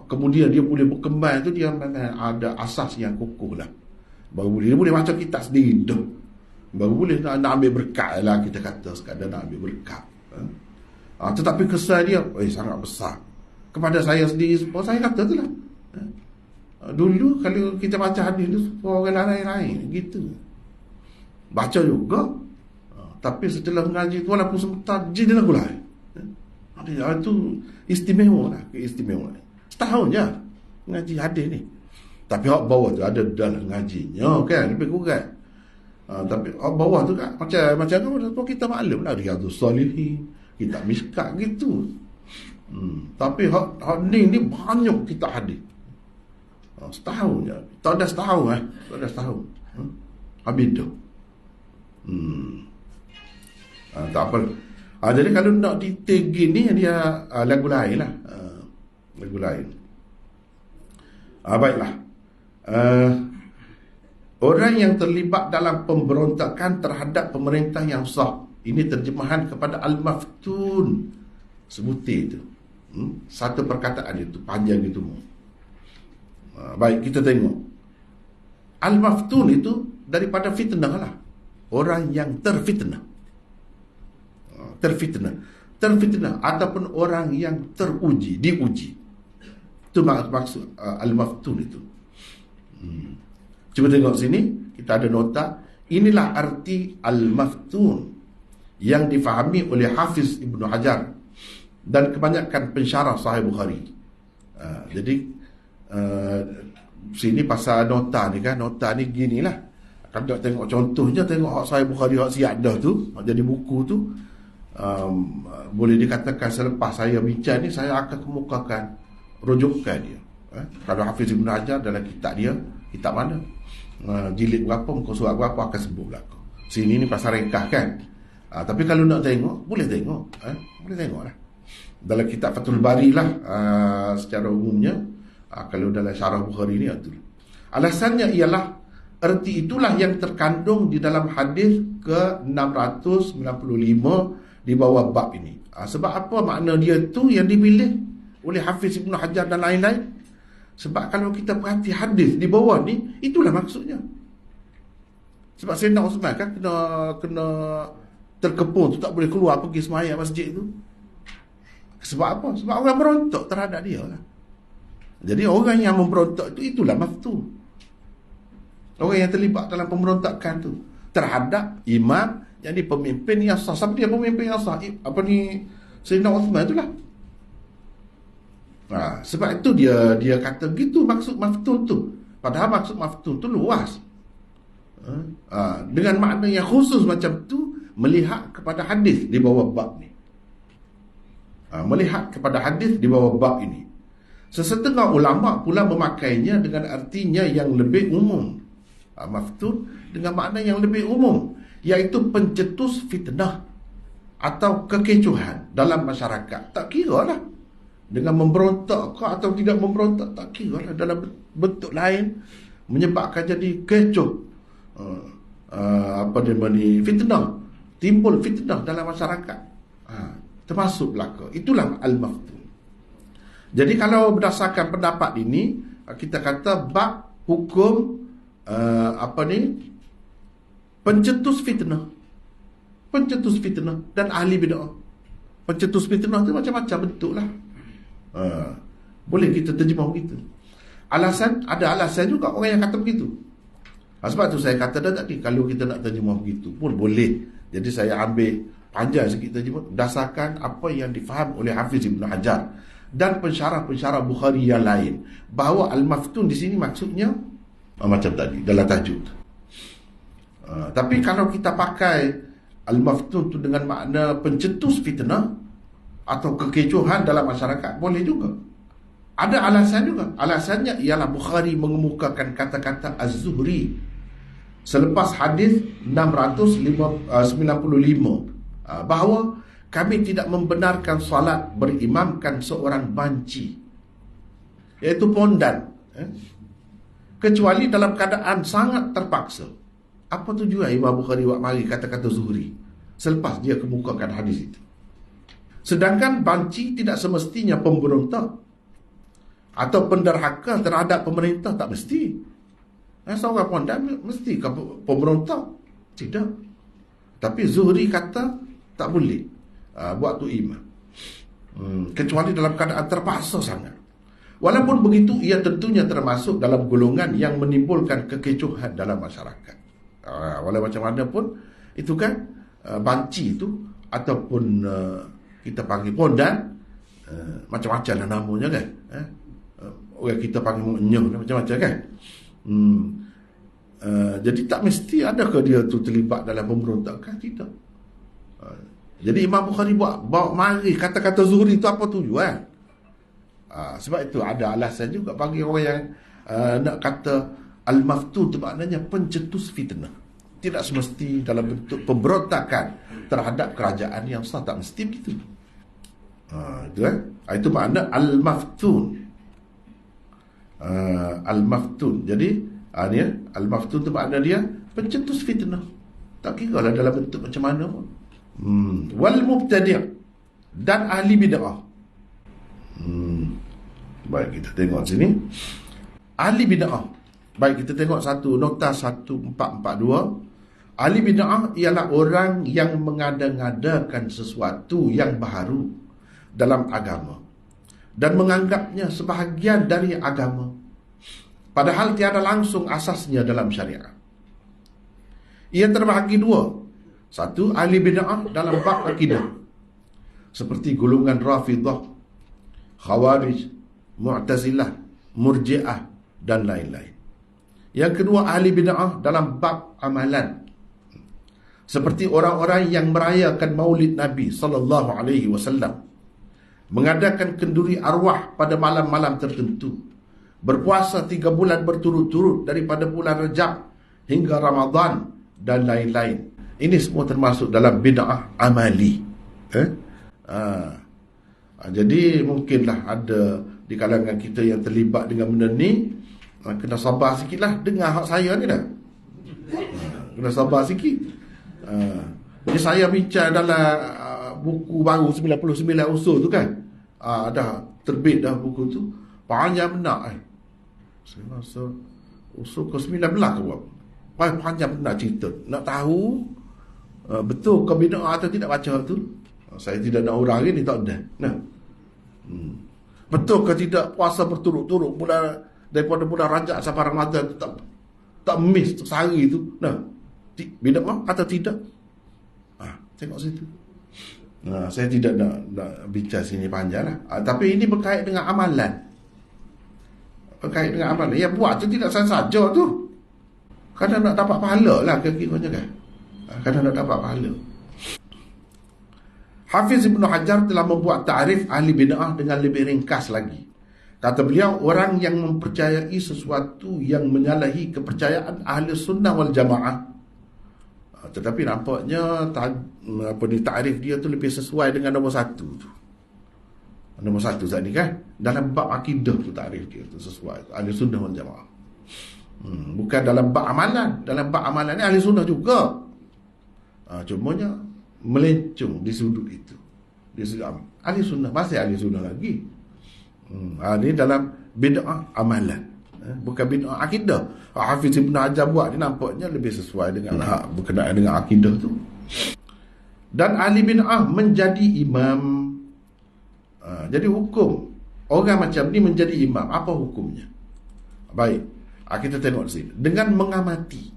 Speaker 1: kemudian dia boleh berkembang tu, dia ada asas yang kukuh lah. Baru boleh dia boleh baca kitab sendiri dah. Baru boleh nak ambil berkat lah, kita kata sekadar nak ambil berkat. Tetapi kesan dia sangat besar. Kepada saya sendiri, saya kata tu lah. Dulu kalau kita baca hadis tu, orang lain-lain gitu. Baca juga. Tapi setelah mengaji tu, walaupun sebentar, jadi lagu lain. Itu istimewa lah. Istimewa. Setahun je mengaji hadis ni. Tapi hak bawah tu ada dalam ngajinya kan, lebih kurang. Tapi hak bawah tu kan macam kita maklum lah, Riyadhus Salihin, kitab Mishkat gitu. Tapi hak ni banyak kitab hadis. Setahun je. Tak ada setahun. Habis dah. Tak apa. Jadi kalau nak detail gini, dia lagu lain lah. Lagu lain. Baiklah. Orang yang terlibat dalam pemberontakan terhadap pemerintah yang sah. Ini terjemahan kepada Al-Maftun. Sebutir itu. Satu perkataan itu. Panjang itu. Baik, kita tengok. Al-Maftun itu daripada fitnah lah. Orang yang terfitnah. Terfitnah ataupun orang yang teruji, diuji. Itu maksud Al-Maftun itu. Cuba tengok sini, kita ada nota. Inilah arti Al-Maftun yang difahami oleh Hafiz Ibnu Hajar dan kebanyakan pensyarah Sahih Bukhari. Jadi sini pasal nota ni kan, nota ni ginilah. Kalau tengok contohnya, tengok hak Sahih Bukhari, hak Siyadah tu, jadi buku tu, boleh dikatakan selepas saya bincang ni, saya akan kemukakan rujukan dia. Kalau Hafiz Ibn Hajar dalam kitab dia, kitab mana? Jilid berapa, muka surat berapa akan sebut belakang. Sini ni pasal rekah kan. Tapi kalau nak tengok, boleh tengok. Boleh tengok lah. Dalam kitab Fathul Bari lah, secara umumnya. Kalau dalam Syarah Bukhari ni, itu. Alasannya ialah, erti itulah yang terkandung di dalam hadis ke-695 di bawah bab ini. Sebab apa makna dia tu yang dipilih oleh Hafiz Ibn Hajar dan lain-lain? Sebab kalau kita perhati hadis di bawah ni, itulah maksudnya. Sebab Sayyidina Uthman kan kena terkepung tu, tak boleh keluar pergi sembahyang masjid tu. Sebab apa? Sebab orang berontak terhadap dia lah. Jadi orang yang memberontak tu, itulah maftun. Orang yang terlibat dalam pemberontakan tu terhadap imam yang pemimpin yang sah. Siapa dia pemimpin yang sah? Sayyidina Uthman itulah. Sebab itu dia kata gitu maksud maftun tu. Padahal maksud maftun tu luas. Dengan makna yang khusus macam tu, melihat kepada hadis di bawah bab ni. Melihat kepada hadis di bawah bab ini. Sesetengah ulama pula memakainya dengan artinya yang lebih umum. Maftun dengan makna yang lebih umum, iaitu pencetus fitnah atau kekecohan dalam masyarakat. Tak kira lah dengan memberontak ke atau tidak memberontak, tak kira lah, dalam bentuk lain menyebabkan jadi kecoh, fitnah, timbul fitnah dalam masyarakat, termasuk belaka. Itulah al-maftun. Jadi kalau berdasarkan pendapat ini, kita kata bab hukum pencetus fitnah dan ahli bid'ah. Pencetus fitnah tu macam-macam bentuk lah. Boleh kita terjemah begitu. Ada alasan juga orang yang kata begitu. Sebab tu saya kata dah tadi, kalau kita nak terjemah begitu pun boleh. Jadi saya ambil panjang sikit terjemah berdasarkan apa yang difaham oleh Hafiz Ibn Hajar dan pensyarah-pensyarah Bukhari yang lain, bahawa al-maftun di sini maksudnya macam tadi dalam tajuk. Tapi kalau kita pakai al-maftun tu dengan makna pencetus fitnah atau kekecohan dalam masyarakat, boleh juga. Ada alasan juga. Alasannya ialah Bukhari mengemukakan kata-kata Az-Zuhri selepas hadis 695, bahawa kami tidak membenarkan solat berimamkan seorang banci, iaitu pondan, kecuali dalam keadaan sangat terpaksa. Apa tujuan Imam Bukhari buat mari kata-kata Zuhri selepas dia kemukakan hadis itu? Sedangkan banci tidak semestinya pemberontak atau penderhaka terhadap pemerintah, tak mesti. Seorang pondan mesti pemberontak? Tidak. Tapi Zuhri kata tak boleh buat tu imam, kecuali dalam keadaan terpaksa sangat. Walaupun begitu, ia tentunya termasuk dalam golongan yang menimbulkan kekecohan dalam masyarakat. Walau macam mana pun, itu kan banci itu ataupun kita panggil pondan, macam-macam lah namanya kan. Orang kita panggil menyoh, macam-macam kan. Jadi tak mesti adakah dia tu terlibat dalam pemberontakan, tidak. Jadi Imam Bukhari bawa mari kata-kata Zuhri itu apa tujuan? Sebab itu ada alasan juga bagi orang yang nak kata al-maftun itu maknanya pencetus fitnah. Tidak semesti dalam bentuk pemberontakan terhadap kerajaan yang sah, tak mesti begitu. Itu itu makna al-maftun. Al-maftun. Jadi ni al-maftun itu makna dia pencetus fitnah. Tak kira lah dalam bentuk macam mana pun. Wal mubtadi' dan ahli bid'ah. Baik, kita tengok sini ahli bid'ah. Baik, kita tengok satu nota 1442. Ahli bid'ah ialah orang yang mengada-ngadakan sesuatu yang baru dalam agama dan menganggapnya sebahagian dari agama, padahal tiada langsung asasnya dalam syariat. Ia terbahagi dua. Satu, ahli bid'ah dalam bab akidah, seperti golongan Rafidah, Khawarij, Mu'tazilah, Murji'ah dan lain-lain. Yang kedua, ahli bid'ah dalam bab amalan, seperti orang-orang yang merayakan Maulid Nabi sallallahu alaihi wasallam, mengadakan kenduri arwah pada malam-malam tertentu, berpuasa 3 bulan berturut-turut daripada bulan Rajab hingga Ramadan dan lain-lain. Ini semua termasuk dalam bid'ah amali. Jadi mungkinlah ada di kalangan kita yang terlibat dengan benda ni, kena sabar sikit lah dengar hak saya ni dah. Kena sabar sikit. Jadi saya bincang dalam buku baru 99 usul tu kan, dah terbit dah buku tu, panjang benar. Saya rasa usul ke 19 ke berapa, panjang benar cerita. Nak tahu betul ke bid'ah atau tidak baca tu, saya tidak nak urangi ni, tak ada. Betul ke tidak puasa berturut-turut daripada bulan Rajab sampai Ramadan tu tak miss sehari tu, bid'ah atau tidak? Tengok situ. Saya tidak nak bincang sini panjang lah. Tapi ini berkait dengan amalan. Berkait dengan amalan. Yang buat tu tidak saja tu. Kadang nak dapat pahala lah kira-kiranya kan. Kadang nak dapat pahala. Hafiz Ibn Hajar telah membuat ta'rif ahli bid'ah dengan lebih ringkas lagi. Kata beliau, orang yang mempercayai sesuatu yang menyalahi kepercayaan ahli sunnah wal jamaah. Tetapi nampaknya ta'rif dia tu lebih sesuai dengan nombor 1 tu. Nombor 1 saat ni kan, dalam bab akidah tu ta'rif dia tu sesuai ahli sunnah wal jamaah. Bukan dalam bab amalan. Dalam bab amalan ni ahli sunnah juga. Cumanya melencong di sudut itu. Di sudut ahli sunnah, masih ahli sunnah lagi. Ini dalam bid'ah amalan, bukan bid'ah akidah. Hafiz Ibn Hajar buat ni nampaknya lebih sesuai dengan berkenaan dengan akidah tu. Dan ahli bid'ah menjadi imam. Jadi hukum orang macam ni menjadi imam, apa hukumnya? Baik, kita tengok sini. Dengan mengamati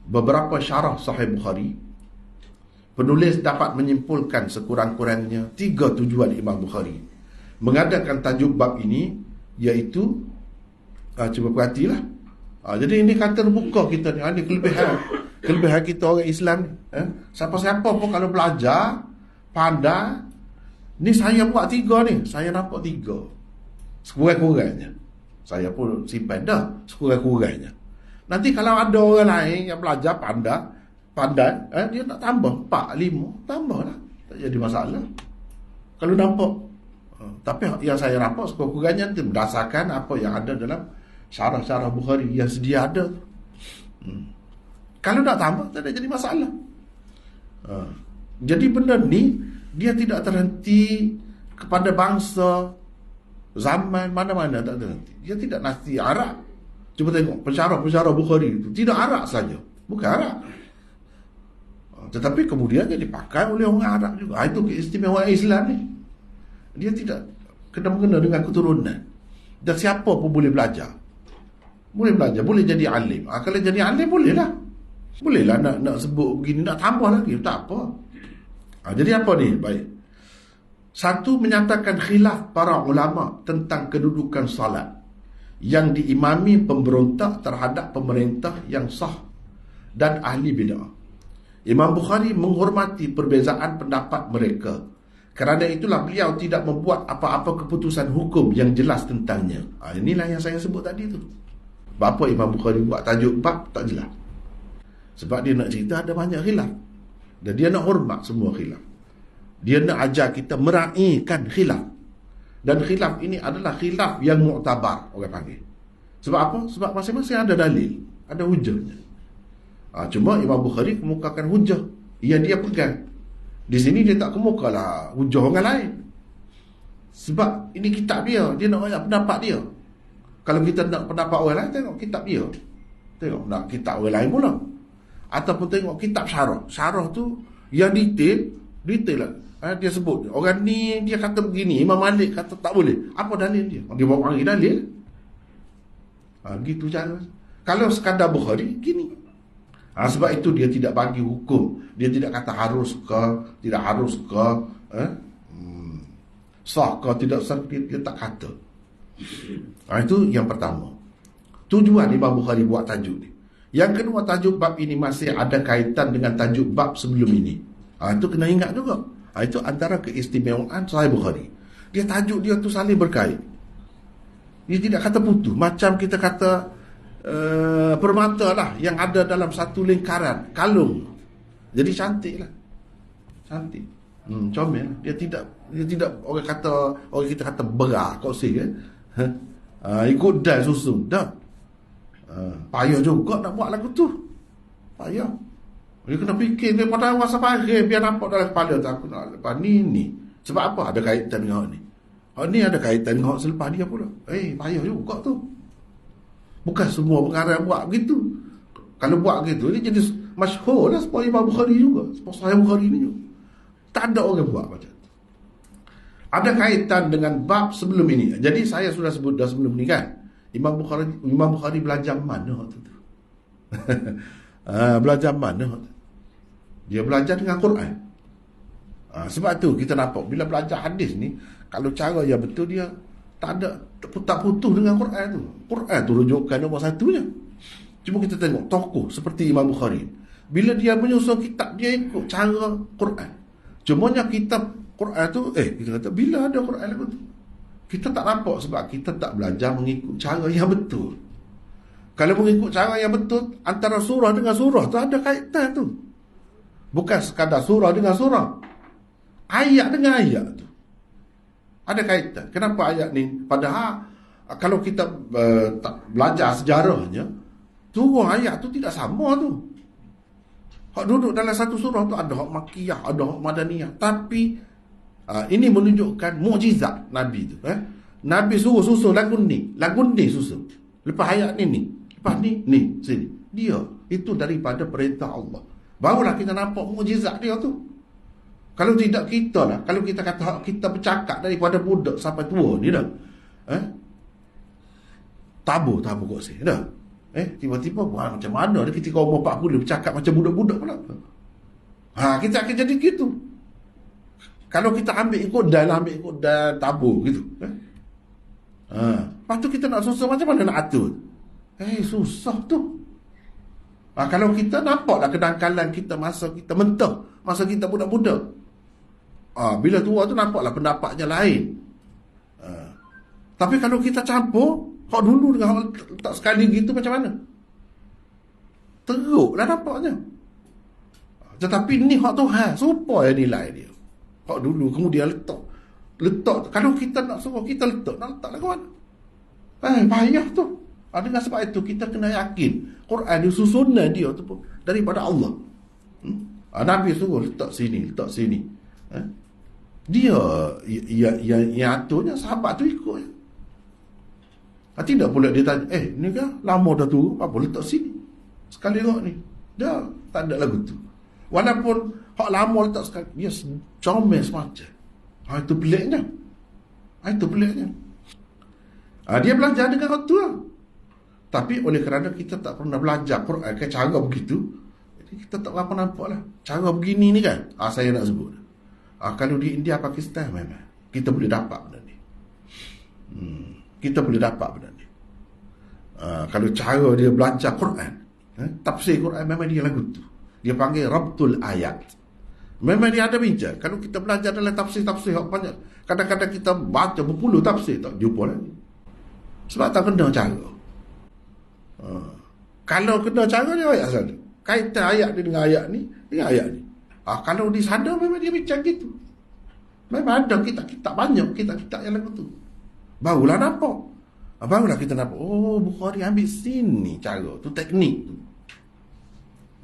Speaker 1: beberapa syarah Sahih Bukhari, penulis dapat menyimpulkan sekurang-kurangnya 3 tujuan Imam Bukhari mengadakan tajuk bab ini, iaitu cuba perhatilah. Jadi ini kata terbuka kita ni. Ini kelebihan kita orang Islam ni. Siapa-siapa pun kalau belajar pandai, ni saya buat 3 ni, saya nampak 3 sekurang-kurangnya. Saya pun simpan dah sekurang-kurangnya. Nanti kalau ada orang lain yang belajar pandai, dia nak tambah 4, 5, tambah lah, tak jadi masalah kalau nampak. Tapi yang saya nampak sekurang-kurangnya itu berdasarkan apa yang ada dalam syarah-syarah Bukhari yang sedia ada. Kalau nak tambah, tak ada jadi masalah. Jadi benda ni dia tidak terhenti kepada bangsa, zaman mana-mana, tak terhenti. Dia tidak nasti Arab. Cuba tengok pensyarah Bukhari itu tidak Arab saja, bukan Arab, tetapi kemudian dia dipakai oleh orang Arab juga. Itu keistimewaan Islam ni. Dia tidak kena-mengena dengan keturunan. Dan siapa pun boleh belajar. Boleh belajar, boleh jadi alim. Kalau jadi alim bolehlah. Bolehlah nak sebut begini, nak tambah lagi, tak apa. Jadi apa ni? Baik. 1, menyatakan khilaf para ulama tentang kedudukan salat yang diimami pemberontak terhadap pemerintah yang sah dan ahli bid'ah. Imam Bukhari menghormati perbezaan pendapat mereka. Kerana itulah beliau tidak membuat apa-apa keputusan hukum yang jelas tentangnya. Inilah yang saya sebut tadi tu. Apa Imam Bukhari buat tajuk bab tak jelas. Sebab dia nak cerita ada banyak khilaf. Dan dia nak hormat semua khilaf. Dia nak ajar kita meraihkan khilaf. Dan khilaf ini adalah khilaf yang mu'tabar, orang panggil. Sebab apa? Sebab masing-masing ada dalil, ada hujahnya. Cuma Imam Bukhari kemukakan hujah yang dia pegang. Di sini dia tak kemukalah hujah orang lain. Sebab ini kitab dia, dia nak ayat pendapat dia. Kalau kita nak pendapat orang lain, tengok kitab dia. Tengok nak kitab orang lain pula. Ataupun tengok kitab syarah. Syarah tu yang detail lah. Dia sebut orang ni dia kata begini, Imam Malik kata tak boleh. Apa dalil dia? Dia bawa panggil dalil. Gitu cara. Kalau sekadar Bukhari gini. Sebab itu dia tidak bagi hukum. Dia tidak kata harus ke, tidak harus ke, sah ke, tidak sah, dia tak kata. Itu yang pertama. Tujuan Imam Bukhari buat tajuk ni. Yang kedua, tajuk bab ini masih ada kaitan dengan tajuk bab sebelum ini. Itu kena ingat juga. Itu antara keistimewaan Sahih Bukhari. Dia tajuk dia tu saling berkait. Dia tidak kata putus. Macam kita kata permata lah yang ada dalam satu lingkaran, kalung. Jadi cantik lah. Cantik. Comel. Dia tidak orang kita kata berak kau sih kan. Ikut dan susu. Dah. Payah juga nak buat lagu tu. Payah. Dia kena fikir daripada awal sampai akhir biar nampak dalam kepala tu aku nak lepas ni. Sebab apa ada kaitan dengan hak ni? Hak ni ada kaitan dengan hak selepas dia pula. Payah juga tu. Bukan semua pengarang buat begitu. Kalau buat begitu dia jadi masyhur lah seperti Imam Bukhari juga. Seperti Sahih Bukhari ni juga. Tak ada orang buat macam tu. Ada kaitan dengan bab sebelum ini. Jadi saya sudah sebut dah sebelum ni kan. Imam Bukhari belajar mana waktu tu? Belajar mana waktu tu? Dia belajar dengan Quran. Sebab tu kita nampak bila belajar hadis ni, kalau cara yang betul dia tak putus dengan Quran tu. Quran tu rujukan nombor satunya. Cuma kita tengok tokoh seperti Imam Bukhari. Bila dia menyusun kitab, dia ikut cara Quran. Cumanya kitab Quran tu, kita kata bila ada Quran lagu tu? Kita tak nampak sebab kita tak belajar mengikut cara yang betul. Kalau mengikut cara yang betul, antara surah dengan surah tu ada kaitan tu. Bukan sekadar surah dengan surah. Ayat dengan ayat tu ada kaitan. Kenapa ayat ni? Padahal kalau kita belajar sejarahnya, turun ayat tu tidak sama tu. Hak duduk dalam satu surah tu ada hak Makkiyah, ada hak Madaniyah. Tapi ini menunjukkan mukjizat Nabi tu. Nabi suruh susun lagu ni susun. Lepas ayat ni. Lepas ni sini. Dia itu daripada perintah Allah. Barulah kita nampak mukjizat dia tu. Kalau tidak kita lah, kalau kita kata kita bercakap daripada budak sampai tua ni dah. Tabu kok sih dah. Tiba-tiba buat macam mana dia ketika umur 40 bercakap macam budak-budak pula. Kita akan jadi gitu. Kalau kita ambil ikut dan tabu gitu. Lepas tu kita nak susah macam mana nak atur? Susah tu. Kalau kita nampaklah kedangkalan kita masa kita mentah, masa kita budak-budak. Bila tua tu nampaklah pendapatnya lain. Tapi kalau kita campur hak dulu dengan hak tak sekali gitu macam mana? Teruklah nampaknya. Tetapi ni hak Tuhan supaya nilai dia. Hak dulu kemudian letak. Kalau kita nak suruh kita letak lagu mana? Payah tu. Dengan sebab itu kita kena yakin Quran ni susunan dia tu pun daripada Allah. Nabi suruh letak sini. Dia yang aturnya sahabat tu ikut. Tidak pula dia tanya, ni kan lama dah tu, apa letak sini sekali rock ni. Dah tak ada lagu tu. Walaupun hak lama letak sekali, dia comel semacam. Itu peliknya. Dia belajar dengan hak tu lah. Tapi oleh kerana kita tak pernah belajar Quran ke cara begitu, jadi kita tak apa nampak lah. Cara begini ni kan, saya nak sebut. Kalau di India, Pakistan memang kita boleh dapat benda ni. Kita boleh dapat benda ni. Kalau cara dia belajar Quran, tafsir Quran memang dia lagu tu. Dia panggil Rabtul Ayat. Memang dia ada bincang. Kalau kita belajar dalam tafsir-tafsir banyak, kadang-kadang kita baca berpuluh tafsir tak jumpa lagi. Sebab tak kena cara. Kalau kena cara dia ayat sana. Kaitan ayat dia dengan ayat ni. Kalau di sana memang dia bincang gitu. Memang ada kitab banyak kitab yang lagu tu. Barulah nampak. Barulah kita nampak. Bukhari ambil sini cara tu, teknik tu.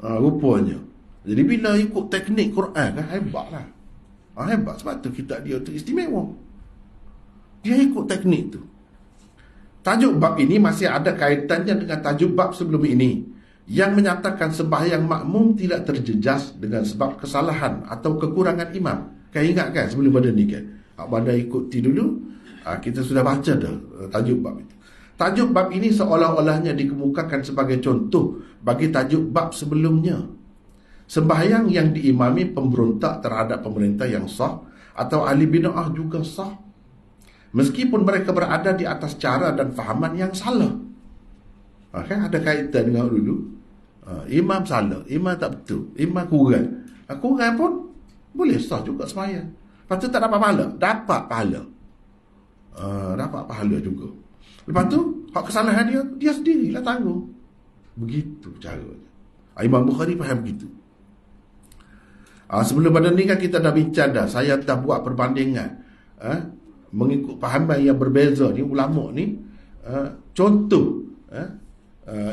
Speaker 1: Rupanya. Jadi bila ikut teknik Quran kan hebat lah. Hebat sebab tu kitab dia tu istimewa. Dia ikut teknik tu. Tajuk bab ini masih ada kaitannya dengan tajuk bab sebelum ini yang menyatakan sembahyang makmum tidak terjejas dengan sebab kesalahan atau kekurangan imam. Kan ingat kan sebelum pada ni kan? Pada ikuti dulu, kita sudah baca dah tajuk bab itu. Tajuk bab ini seolah-olahnya dikemukakan sebagai contoh bagi tajuk bab sebelumnya. Sembahyang yang diimami pemberontak terhadap pemerintah yang sah atau ahli bid'ah juga sah. Meskipun mereka berada di atas cara dan fahaman yang salah. Kan ada kaitan dengan dulu. Imam salah, imam tak betul, imam kurang. Kurang pun boleh sah juga sembahyang. Lepas tu tak dapat pahala. Dapat pahala juga. Lepas tu, hak kesalahan dia sendirilah tanggung. Begitu caranya. Imam Bukhari faham begitu. Sebelum pada ni kan kita dah bincang dah. Saya dah buat perbandingan mengikut pahaman yang berbeza ni, ulama ni. Contoh,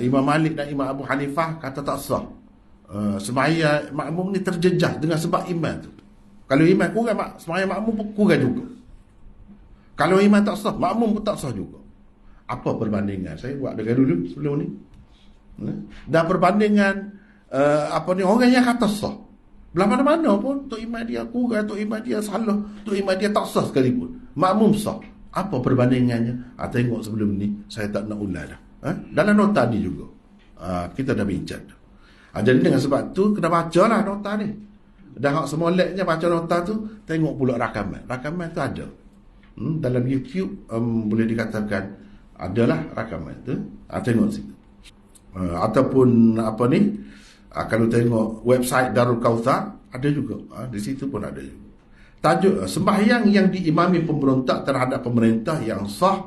Speaker 1: Imam Malik dan Imam Abu Hanifah kata tak sah. Sembahyang makmum ni terjejas dengan sebab imam tu. Kalau imam kurang, sembahyang makmum pun kurang juga. Kalau imam tak sah, makmum pun tak sah juga. Apa perbandingan? Saya buat dengan dulu sebelum ni. Dan perbandingan orang yang kata sah. Belah mana-mana pun tok imam dia kurang, tok imam dia salah, tok imam dia tak sah sekalipun. Makmum sah. Apa perbandingannya? Tengok sebelum ni, saya tak nak ulang dah. Dalam nota ni juga. Kita dah bincang dah. Jadi dengan sebab tu kena bacalah nota ni. Dan hak semoleknya baca nota tu, tengok pula rakaman. Rakaman tu ada. Dalam YouTube boleh dikatakan adalah rakaman tu. Tengok situ. Ataupun apa ni? Kalau tengok website Darul Kautsar ada juga. Di situ pun ada juga. Tajuk sembahyang yang diimami pemberontak terhadap pemerintah yang sah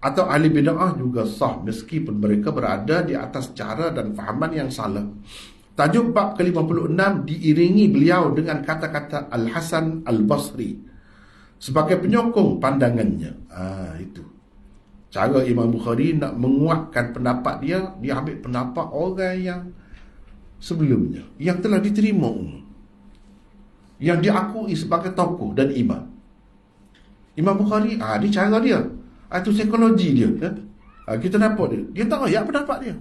Speaker 1: atau ahli bid'ah juga sah meskipun mereka berada di atas cara dan fahaman yang salah. Tajuk bab ke-56 diiringi beliau dengan kata-kata Al-Hasan Al-Basri sebagai penyokong pandangannya. Itu cara Imam Bukhari nak menguatkan pendapat dia ambil pendapat orang yang sebelumnya, yang telah diterima umum, yang diakui sebagai tokoh dan imam. Imam Bukhari, ni cara dia. Itu psikologi dia. Kita nampak dia tak royak pendapat dia.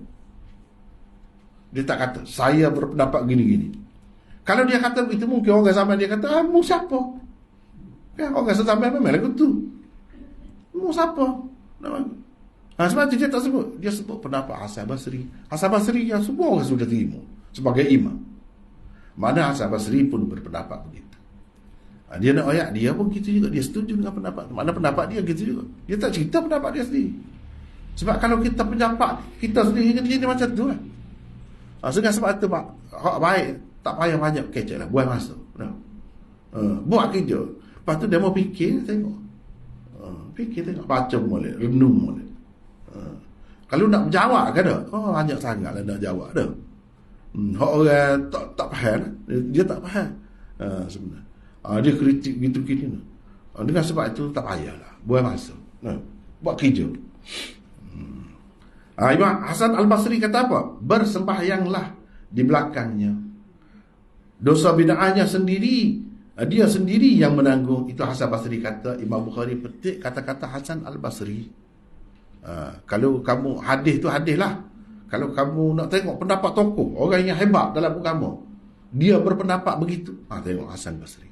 Speaker 1: Dia tak kata, saya berpendapat gini-gini. Kalau dia kata begitu, mungkin orang zaman dia kata, mu siapa? Kan orang zaman memang lagu tu. Mu siapa? Sebab itu dia tak sebut. Dia sebut pendapat Hasan Basri. Hasan Basri yang semua orang sudah terima sebagai imam. Mana Hasan Basri pun berpendapat begitu. Dia nak ayat dia pun gitu juga. Dia setuju dengan pendapat. Mana pendapat dia gitu juga. Dia tak cerita pendapat dia sendiri. Sebab kalau kita pendapat kita sendiri, dia jadi macam tu kan. Sebab itu hak baik tak payah banyak kecek lah. Buat masa. Buat kerja. Lepas tu dia mau fikir, tengok. Fikir tengok. Baca boleh. Renung boleh. Kalau nak menjawab kan dah. Banyak sangat lah nak jawab dah. Orang tak faham. Dia tak faham. Sebenarnya. Dia kritik gitu-gitu. Dengan sebab itu tak payahlah. Buang masa. Buat kerja. Imam Hasan Al-Basri kata apa? Bersembahyanglah di belakangnya. Dosa bid'ahnya sendiri, dia sendiri yang menanggung. Itu Hasan Basri kata. Imam Bukhari petik kata-kata Hasan Al-Basri. Kalau kamu hadis tu hadis lah. Kalau kamu nak tengok pendapat tokoh, orang yang hebat dalam agama, dia berpendapat begitu, tengok Hasan Basri.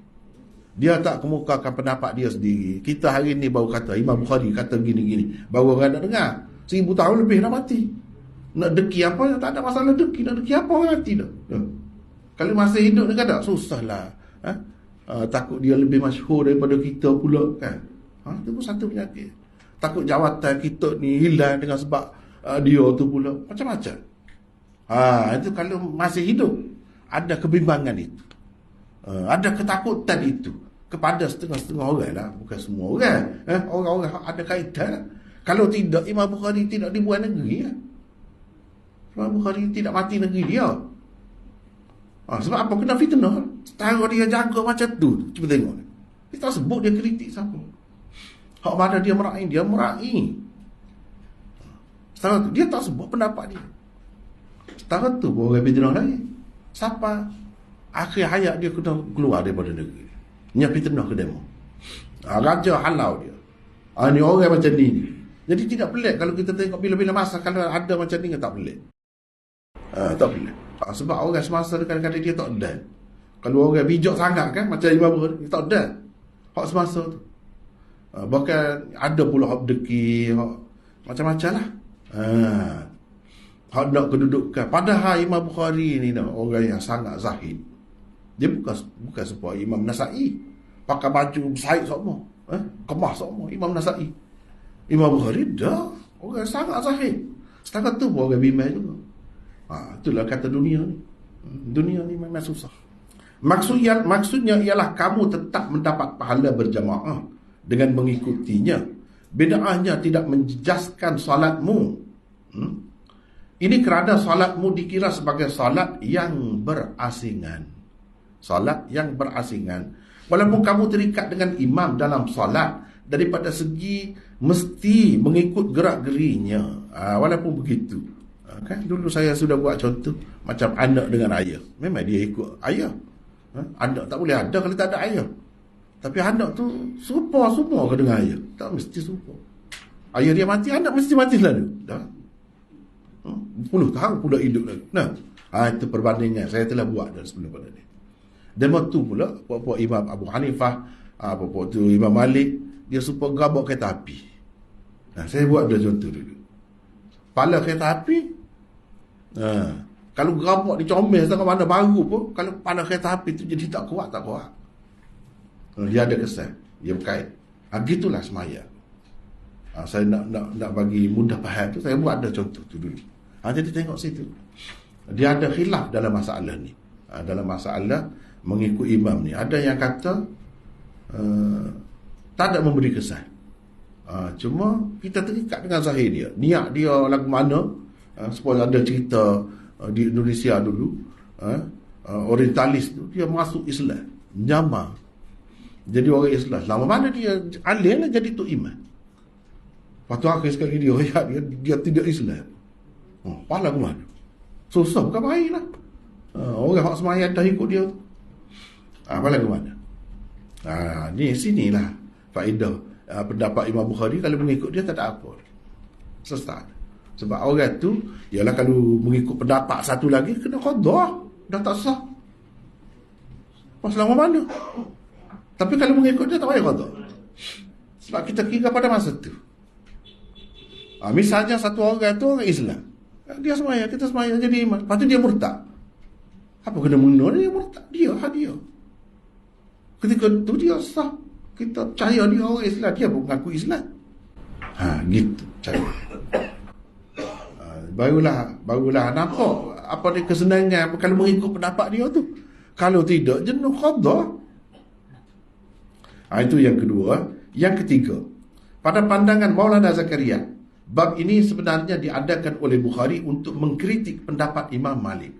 Speaker 1: Dia tak kemukakan pendapat dia sendiri. Kita hari ni baru kata Imam Bukhari kata gini-gini, baru orang nak dengar. 1000 tahun lebih dah mati. Nak deki apa? Tak ada masalah deki. Nak deki apa orang mati dah. Kalau masih hidup ni kata susahlah. Takut dia lebih masyhur daripada kita pula kan. Itu pun satu penyakit. Takut jawatan kita ni hilang dengan sebab dia tu pula. Macam-macam. Itu kalau masih hidup ada kebimbangan itu. Ada ketakutan itu kepada setengah-setengah orang lah, bukan semua orang. Orang-orang ada kaitan lah. Kalau tidak, Imam Bukhari tidak dibuat negeri lah. Imam Bukhari tidak mati negeri dia. Sebab apa? Kena fitnah. Setara dia jaga macam tu. Cuba tengok. Kita sebut dia kritik siapa. Hak mana dia meraih? Dia meraih. Setara tu, dia tak sebut pendapat dia. Setara tu, orang fitnah lagi. Siapa? Akhir hayat dia kena keluar daripada negeri. Dia fitnah ke demo. Raja halau dia. Ni orang macam ni. Jadi tidak pelik kalau kita tengok bila-bila masa kalau ada macam ni, tak pelik. Tak pelik. Sebab orang semasa kadang-kadang dia tak dan. Kalau orang bijak sangat kan, macam Imam Bukhari, dia tak dan. Hak semasa tu. Bahkan ada pula hak deki, hak macam-macam lah. Hak nak kedudukan. Padahal Imam Bukhari ni orang yang sangat zahid. Dia bukan sebuah Imam Nasa'i. Pakai baju said semua. Kemah semua. Imam Nasa'i. Imam Bukhari dah orang sangat zahid. Setakat tu pun orang bimbang juga. Itulah kata dunia ni. Dunia ni memang susah. Maksudnya ialah kamu tetap mendapat pahala berjamaah dengan mengikutinya bid'ahnya tidak menjejaskan solatmu. Ini kerana solatmu dikira sebagai solat yang berasingan. Solat yang berasingan. Walaupun kamu terikat dengan imam dalam solat, daripada segi mesti mengikut gerak-gerinya. Walaupun begitu. Kan dulu saya sudah buat contoh macam anak dengan ayah. Memang dia ikut ayah. Anak tak boleh ada kalau tak ada ayah. Tapi anak tu serupa semua ke dengan ayah. Tak mesti serupa. Ayah dia mati, anak mesti mati lalu. Dah. 10 tahun pula hidup lagi. Nah, itu perbandingan saya telah buat dah sebelum pada ni. Dan waktu pula puak-puak Imam Abu Hanifah, puak-puak tu Imam Malik, dia suka gabak kereta api. Nah, saya buat dah contoh dulu. Pala kereta api, kalau gabak dicomel setengah mana baru pun, kalau pala kereta api tu jadi tak kuat. Dia ada kesan, dia berkait. Gitulah semaya. Saya nak bagi mudah faham tu, saya buat ada contoh tu dulu. Jadi tengok situ. Dia ada khilaf dalam masalah ni. Dalam masalah mengikut imam ni. Ada yang kata tak ada memberi kesan. Cuma kita terikat dengan zahir dia. Niat dia lagu mana. Supaya ada cerita di Indonesia dulu. Orientalis tu, dia masuk Islam. Nyamar. Jadi orang Islam. Lama mana dia alih lah jadi tu imam. Lepas tu akhir sekali dia tidak Islam. Pala ke mana? Susah bukan main lah. Orang hak semayang dah ikut dia. Pala ke mana? Ni sinilah faedah pendapat Imam Bukhari. Kalau mengikut dia tak ada apa. Sesat. Sebab orang tu, ialah kalau mengikut pendapat satu lagi, kena qada. Dah tak sah. Pas lama mana? Tapi kalau mengikut dia tak payah qada. Sebab kita kira pada masa tu. Misalnya satu orang tu orang Islam. Dia semaya, kita semaya jadi imam. Lepas tu dia murtad. Apa kena mengenal dia murtad? Dia. Ketika tu dia sah. Kita percaya dia orang Islam. Dia pun mengaku Islam. Gitu cara. Barulah nampak apa dia kesenangan kalau mengikut pendapat dia tu. Kalau tidak, jenuh qada. Itu yang kedua. Yang ketiga, pada pandangan Maulana Zakaria, bab ini sebenarnya diadakan oleh Bukhari untuk mengkritik pendapat Imam Malik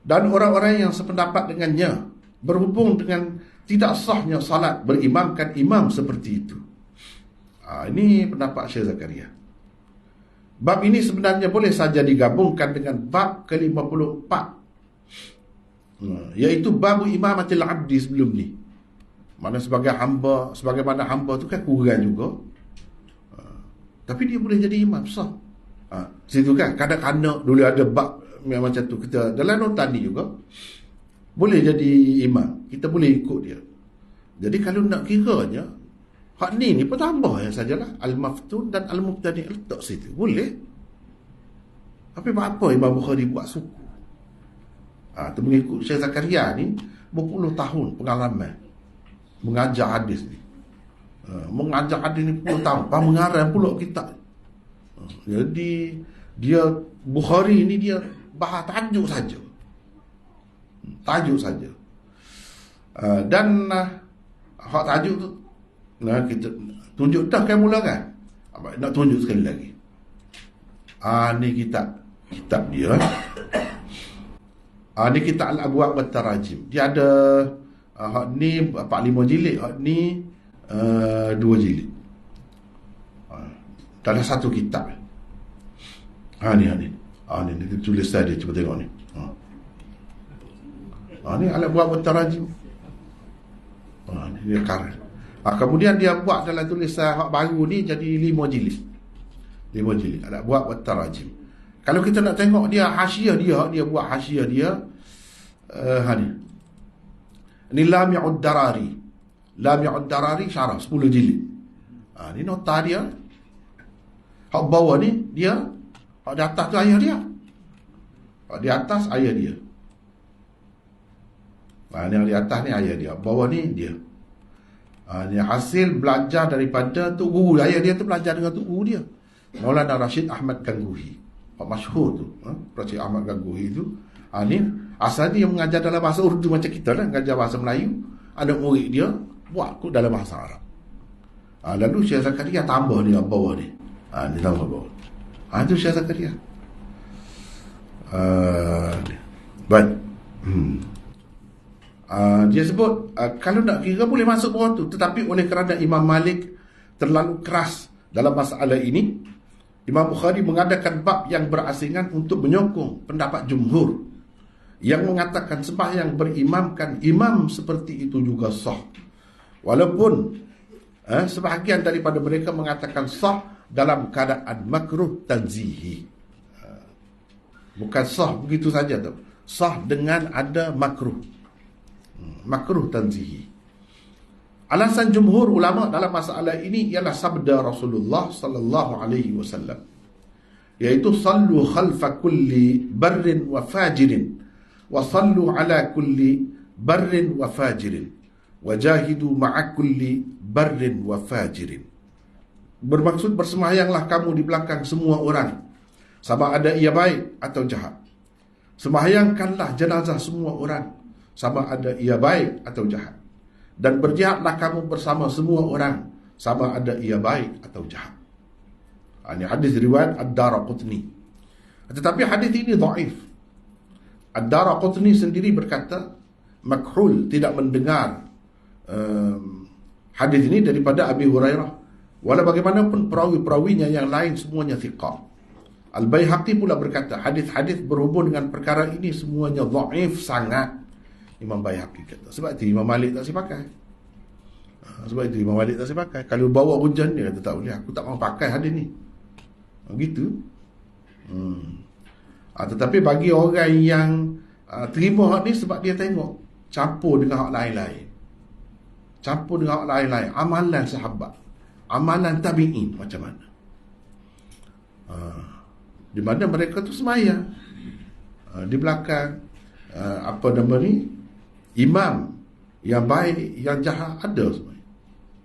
Speaker 1: dan orang-orang yang sependapat dengannya berhubung dengan tidak sahnya salat berimamkan imam seperti itu. Ini pendapat Syekh Zakaria. Bab ini sebenarnya boleh saja digabungkan dengan bab ke-54, iaitu bab imamatil abdi sebelum ni. Mana sebagaimana hamba tu kan kurang juga. Tapi dia boleh jadi imam sah. Situ kan kadang-kadang dulu ada bab yang macam tu. Kita dalam nota ni juga boleh jadi imam. Kita boleh ikut dia. Jadi kalau nak kiranya hak ni pun tambah sajalah al-maftun dan al-mubtadi' letak situ. Boleh. Tapi apa Imam Bukhari buat suku? Tu mengikut Syekh Zakaria ni berpuluh tahun pengalaman mengajar hadis ni. Mengajar hadis ni 10 tahun. Mengarang pula kitab. Jadi dia Bukhari ni dia bahas tajuk saja. Tajuk saja. Dan hak tajuk tu kita tunjuk dah kan mula kan. Nak tunjuk sekali lagi. Ni kitab dia. Ni kitab Al-Abwab wa Tarajim. Dia ada hak ni 4-5 jilid, hak ni 2 jilid. Dalam satu kitab. Ni tulis tadi, cuba tengok ni. Ni Al-Abwab wa Tarajim. Ni dia karang. Kemudian dia buat dalam tulisan hak baru ni jadi 5 jilid. 5 jilid. Al-Abwab wa Tarajim. Kalau kita nak tengok dia hasyiah dia buat hasyiah dia ni Lami'ud Darari. Lami'ud Darari syarah 10 jilid. Ni nota dia. Hak bawah ni dia, hak di atas tu ayah dia. Hak di atas ayah dia. Ni yang di atas ni ayah dia. Bawah ni dia. Ni hasil belajar daripada Tok Guru. Ayah dia tu belajar dengan Tok Guru dia, Maulana Rashid Ahmad Gangguhi. Pak masyhur tu, Rashid Ahmad Gangguhi tu. Ni asal dia mengajar dalam bahasa Urdu macam kita lah, mengajar bahasa Melayu. Anak murid dia buat kot dalam bahasa Arab. Lalu Syekh Zakaria tambah ni bawah ni. Dia tambah bawah. Itu Syekh Zakaria. Baik. Dia sebut kalau nak kira boleh masuk bawah tu, tetapi oleh kerana Imam Malik terlalu keras dalam masalah ini, Imam Bukhari mengadakan bab yang berasingan untuk menyokong pendapat jumhur yang mengatakan sembahyang berimamkan imam seperti itu juga sah. Walaupun sebahagian daripada mereka mengatakan sah dalam keadaan makruh tanzihi. Bukan sah begitu saja tu. Sah dengan ada makruh. Makruh tanzihi. Alasan jumhur ulama dalam masalah ini ialah sabda Rasulullah sallallahu alaihi wasallam, iaitu sallu khalfa kulli barrin wa fajirin wa sallu ala kulli barrin wa fajirin wajahidu ma'a kulli barrin wa fajirin. Bermaksud bersembahyanglah kamu di belakang semua orang, sama ada ia baik atau jahat. Sembahyangkanlah jenazah semua orang, sama ada ia baik atau jahat. Dan berjihadlah kamu bersama semua orang, sama ada ia baik atau jahat. Ini hadis riwayat Ad-Daraqutni. Tetapi hadis ini dhaif. Ad-Daraqutni sendiri berkata makhul, tidak mendengar hadis ini daripada Abi Hurairah. Walau bagaimanapun perawi-perawinya yang lain semuanya thiqah. Al-Baihaqi pula berkata hadis-hadis berhubung dengan perkara ini semuanya dhaif sangat. Imam Baihaqi kata. Sebab itu Imam Malik tak pakai. Sebab itu Imam Malik tak pakai. Kalau bawa hujan dia kata tak boleh, aku tak mahu pakai hadis ni. Gitu. Tetapi bagi orang yang terima hak ni sebab dia tengok campur dengan hak lain-lain. Campur dengan hak lain-lain. Amalan sahabat, amalan tabi'in macam mana. Di mana mereka tu semaya di belakang apa nama ni, imam yang baik, yang jahat ada sebenarnya.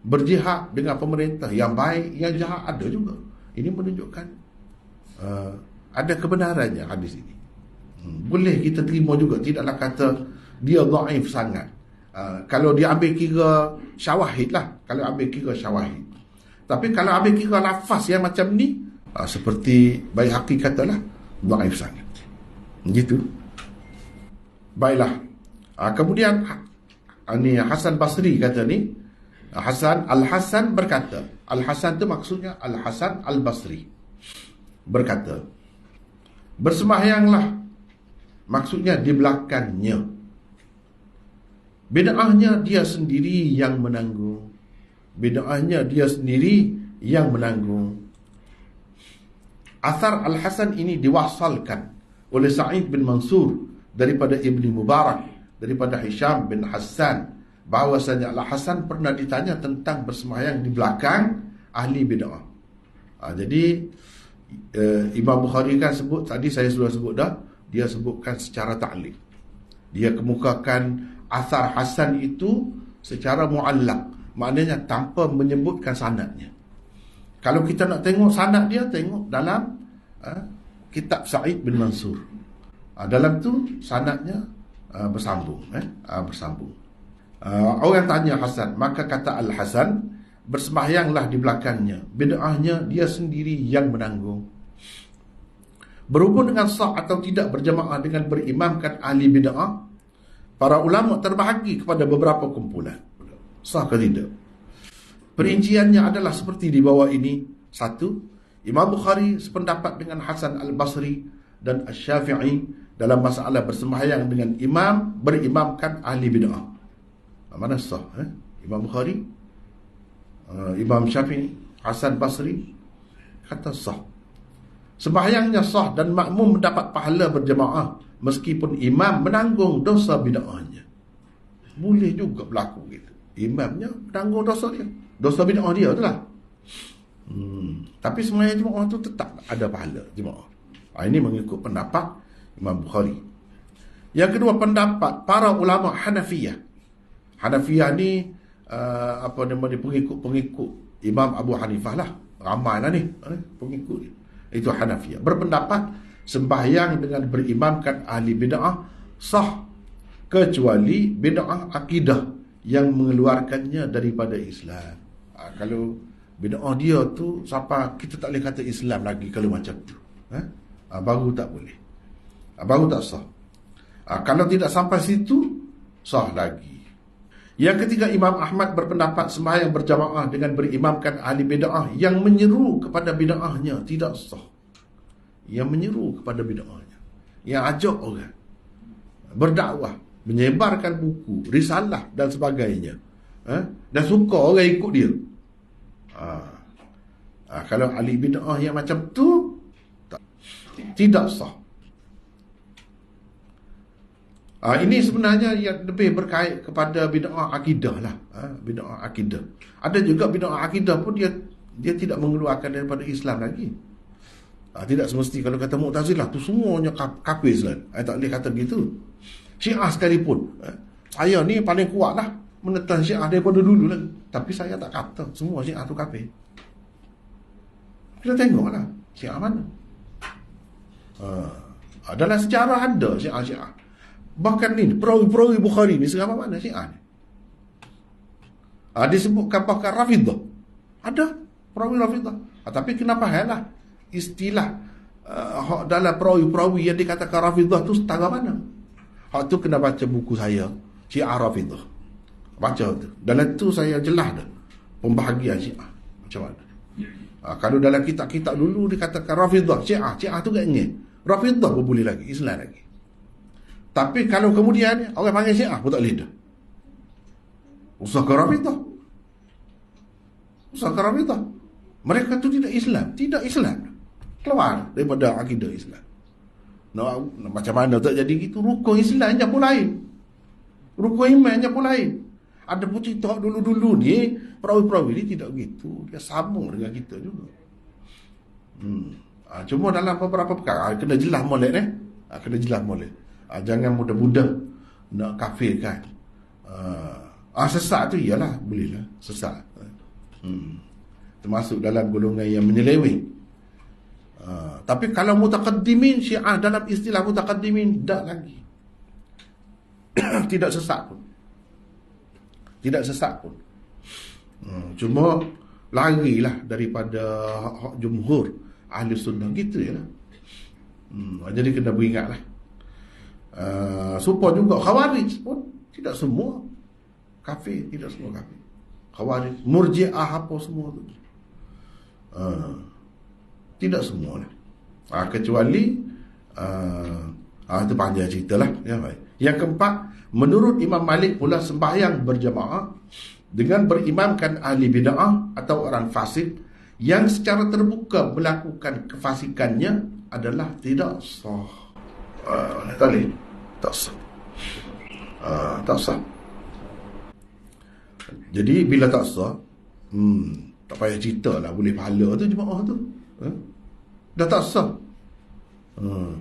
Speaker 1: Berjihad dengan pemerintah yang baik, yang jahat ada juga. Ini menunjukkan ada kebenarannya hadis ini. Boleh kita terima juga, tidaklah kata dia dhaif sangat. Kalau dia ambil kira syawahid lah, kalau ambil kira syawahid. Tapi kalau ambil kira lafaz yang macam ni, seperti Baihaqi katalah, dhaif sangat. Gitu. Baiklah. Kemudian ni Hasan Basri kata ni, Al-Hasan berkata, Al-Hasan tu maksudnya Al-Hasan Al-Basri berkata, bersembahyanglah, maksudnya di belakangnya. Bid'ahnya dia sendiri yang menanggung. Bid'ahnya dia sendiri yang menanggung. Athar Al-Hasan ini diwasalkan oleh Sa'id bin Mansur daripada Ibni Mubarak, daripada Hisham bin Hassan, bahawasanya Al-Hasan pernah ditanya tentang bersembahyang di belakang ahli bid'ah. Jadi Imam Bukhari kan sebut, tadi saya sudah sebut dah, dia sebutkan secara ta'liq. Dia kemukakan athar Hasan itu secara mu'allaq, maknanya tanpa menyebutkan sanadnya. Kalau kita nak tengok sanad dia, tengok dalam kitab Sa'id bin Mansur. Dalam tu sanadnya bersambung. Bersambung. Orang tanya Hasan, maka kata Al-Hasan, bersembahyanglah di belakangnya. Bid'ahnya dia sendiri yang menanggung. Berhubung dengan sah atau tidak berjamaah dengan berimamkan ahli bid'ah, para ulama terbahagi kepada beberapa kumpulan. Sah ke tidak? Perinciannya adalah seperti di bawah ini. 1. Imam Bukhari sependapat dengan Hasan Al-Basri dan Asy-Syafi'i dalam masalah bersembahyang dengan imam, berimamkan ahli bid'ah. Mana sah? Imam Bukhari, Imam Syafi'i, Hasan Basri kata sah. Sembahyangnya sah dan makmum mendapat pahala berjemaah meskipun imam menanggung dosa bid'ahnya. Boleh juga berlaku gitu. Imamnya menanggung dosa dia, dosa bid'ah dia tu lah. Tapi sembahyang jemaah tu tetap ada pahala jemaah. Ini mengikut pendapat Imam Bukhari. Yang kedua, pendapat para ulama Hanafiyah. Hanafiyah ni apa nama dia, pengikut Imam Abu Hanifah lah. Ramai lah ni pengikut dia. Itu Hanafiyah. Berpendapat sembahyang dengan berimamkan ahli bid'ah sah, kecuali bid'ah akidah yang mengeluarkannya daripada Islam. Kalau bid'ah dia tu siapa, kita tak boleh kata Islam lagi kalau macam tu. Baru tak boleh. Baru tak sah. Kalau tidak sampai situ, sah lagi. Yang ketiga, Imam Ahmad berpendapat sembahyang berjamaah dengan berimamkan ahli bid'ah yang menyeru kepada bid'ahnya tidak sah. Yang menyeru kepada bid'ahnya, yang ajak orang berdakwah, menyebarkan buku, risalah dan sebagainya, dan suka orang ikut dia. Kalau ahli bid'ah yang macam tu tidak sah. Ini sebenarnya yang lebih berkait kepada bid'ah akidah lah. Bid'ah akidah. Ada juga bid'ah akidah pun dia tidak mengeluarkan daripada Islam lagi. Tidak semesti kalau kata Mu'tazilah tu semuanya kafir Islam. Tak boleh kata begitu. Syiah sekalipun, saya ni paling kuat lah menentang Syiah daripada dulu lagi. Tapi saya tak kata semua Syiah tu kafir. Kita tengoklah Syiah mana. Dalam sejarah ada Syiah. Bahkan ni perawi-perawi Bukhari ni sekarang mana Syiah ni? Disebutkan bahkan Rafidah. Ada perawi Rafidah. Tapi kenapa lah istilah dalam perawi-perawi yang dikatakan Rafidah tu setara mana? Hak tu kena baca buku saya, Syiah Rafidah. Baca tu. Dalam tu saya jelas dah pembahagian Syiah macam mana. Kalau dalam kitab-kitab dulu dikatakan Rafidah, Syiah tu katnya Rafidah pun boleh lagi, Islam lagi. Tapi kalau kemudian orang panggil Syiah pun tak boleh dah. Usah ke Rafidah. Mereka tu tidak Islam. Keluar daripada akidah Islam. Macam mana tak jadi gitu? Rukun Islamnya pun lain. Rukun imannya pun lain. Ada pun cerita dulu-dulu ni, perawi-perawi ni tidak begitu. Dia sambung dengan kita juga. Cuma dalam beberapa perkara kena jelas molek kena jelas molek. Jangan mudah-mudah nak kafirkan. Sesat tu iyalah, bolehlah sesat. Termasuk dalam golongan yang menyeleweng. Tapi kalau mutaqaddimin Syiah, dalam istilah mutaqaddimin tak lagi. Tidak sesat pun. Cuma larilah daripada hak jumhur ahli sunnah gitu je lah. Jadi kena beringatlah. Supaya juga Khawarij pun tidak semua kafir. Khawarij, Murji'ah apa semua tu, tidak semua lah. Kecuali itu panjang cerita lah ya, baik. Yang keempat, menurut Imam Malik pula sembahyang berjamaah dengan berimamkan ahli bid'ah atau orang fasik yang secara terbuka melakukan kefasikannya adalah tidak sah. Tak sah. Jadi bila tak sah, tak payah cerita lah boleh pahala tu jemaah tu. Dah tak sah.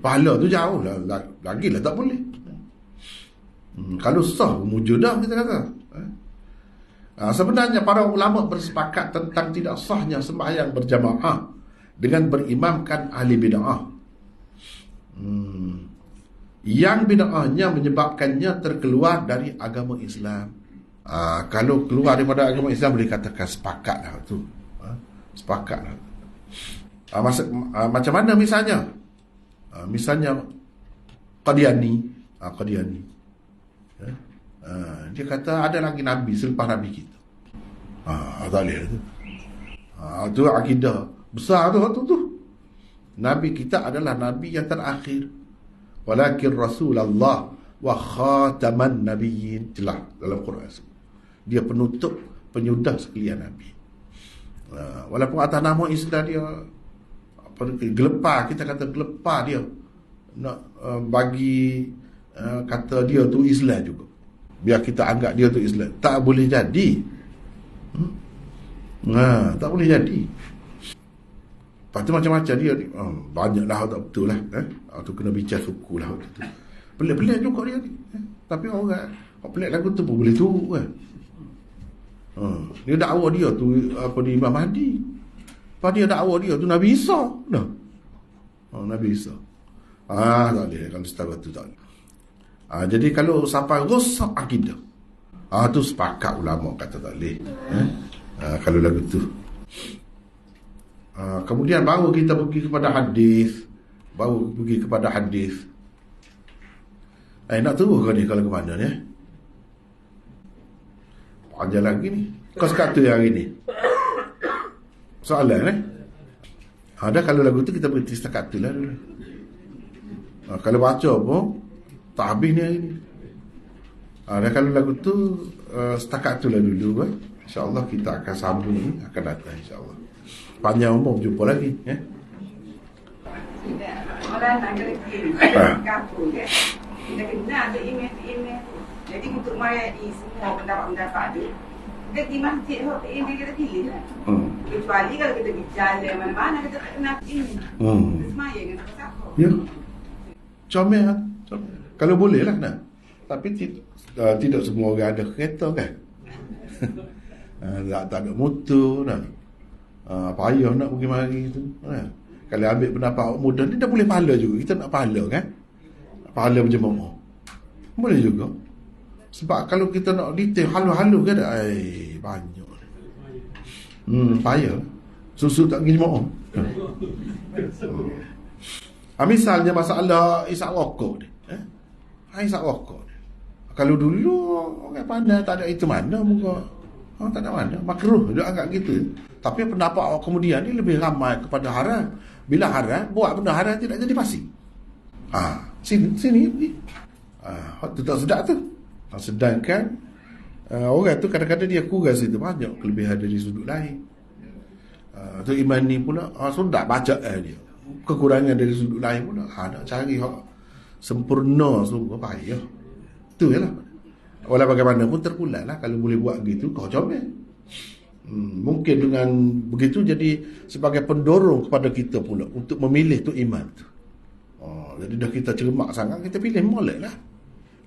Speaker 1: Pahala tu jauh lah, lagi lah tak boleh. Kalau sah mujudah kita kata. Sebenarnya para ulama bersepakat tentang tidak sahnya sembahyang berjamaah dengan berimamkan ahli bid'ah. Yang bid'ahnya menyebabkannya terkeluar dari agama Islam. Kalau keluar daripada agama Islam boleh katakan sepakat lah tu. Sepakat lah. Macam mana misalnya? Misalnya Qadiani. Dia kata ada lagi Nabi selepas Nabi kita. Tak boleh tu. Itu akidah besar tu. Nabi kita adalah Nabi yang terakhir. Walakin Rasulullah wa khataman nabiyyin, jelas dalam Quran. Dia penutup, penyudah sekalian Nabi. Walaupun atas nama Islam dia gelepar, kita kata gelepar dia nak bagi kata dia tu Islam juga. Biar kita anggap dia tu Islam. Tak boleh jadi. Tak boleh jadi. Lepas tu macam-macam dia ni. Banyaklah tak betul lah. Tu kena bicara suku lah. Pelik-pelik juga dia ni. Tapi orang pelik lagu tu pun boleh turut kan. Dia dakwa dia tu apa ni Imam Mahdi. Lepas dia dakwa dia tu Nabi Isa. Nabi Isa. Tak boleh kalau setara tu tak boleh. Jadi kalau sampai rosak akidah, tu sepakat ulama kata tak boleh. Kalau lagu tu. Kemudian baru kita pergi kepada hadis. Nak terus kau ni kalau ke mana ni? Ajar lagi ni. Kau sekata hari ni. Soalan dah kalau lagu tu kita berhenti setakat tu lah dulu. Kalau baca pun tak habis ni hari ni. Dan kalau lagu tu setakat tu lah dulu. InsyaAllah kita akan sambung ni, akan datang insyaAllah. Panjang umur jumpa lagi.
Speaker 2: Orang nak kena kampung kan. Kita kena ada email. Jadi untuk mayai semua pendapat-pendapat tu, kita di masjid email kita pilih lah. Kecuali kalau kita berjalan mana-mana, kita tak kena ini. Kita semaya dengan siapa.
Speaker 1: Ya. Comel. Kalau boleh lah nak. Tapi tidak semua orang ada kereta kan. Tak ada motor dah. Payah nak pergi mari tu. Kalau ambil pendapat awak muda ni dah boleh pahala juga. Kita nak pahala kan. Pahala berjemaah. Boleh juga. Sebab kalau kita nak detail halu-halu kan banyak. Payah. Susu tak pergi jemaah. Misalnya masalah isap rokok ni. Isap rokok ni. Kalau dulu orang pandai tak ada itu mana muka. Tak ada mana. Makruh dia agak gitu. Tapi pendapat awak kemudian ni lebih ramai kepada haram. Bila haram, buat benda haram tidak jadi pasti. Sini. Tu tak sedap tu. Sedangkan orang tu kadang-kadang dia kurang situ banyak kelebihan dari sudut lain. Tu iman ni pula sudah baca dia. Kekurangan dari sudut lain pula. Nak cari sempurna sungguh payah. Tu je lah. Walau bagaimanapun terpulang lah. Kalau boleh buat gitu, kau comel. Mungkin dengan begitu jadi sebagai pendorong kepada kita pula untuk memilih tu iman tu. Jadi dah kita cermak sangat, kita pilih molek lah.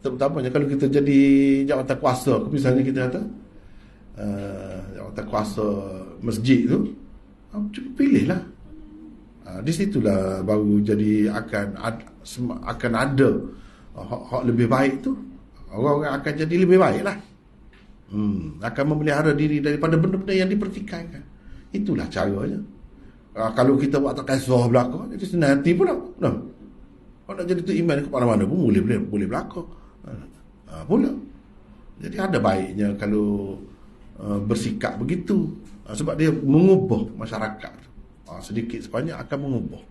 Speaker 1: Terutamanya kalau kita jadi jawatan kuasa, misalnya kita kata jawatan kuasa masjid tu, pilih lah. Di situlah baru jadi akan ada hak lebih baik tu. Orang-orang akan jadi lebih baik lah. Akan memelihara diri daripada benda-benda yang dipertikaikan. Itulah caranya. Kalau kita buat tak kisah belakang, jadi senang hati pula. Kalau nak jadi tu iman ke mana-mana pun boleh berlaku. Pula. Jadi ada baiknya kalau bersikap begitu. Sebab dia mengubah masyarakat. Sedikit sebanyak akan mengubah.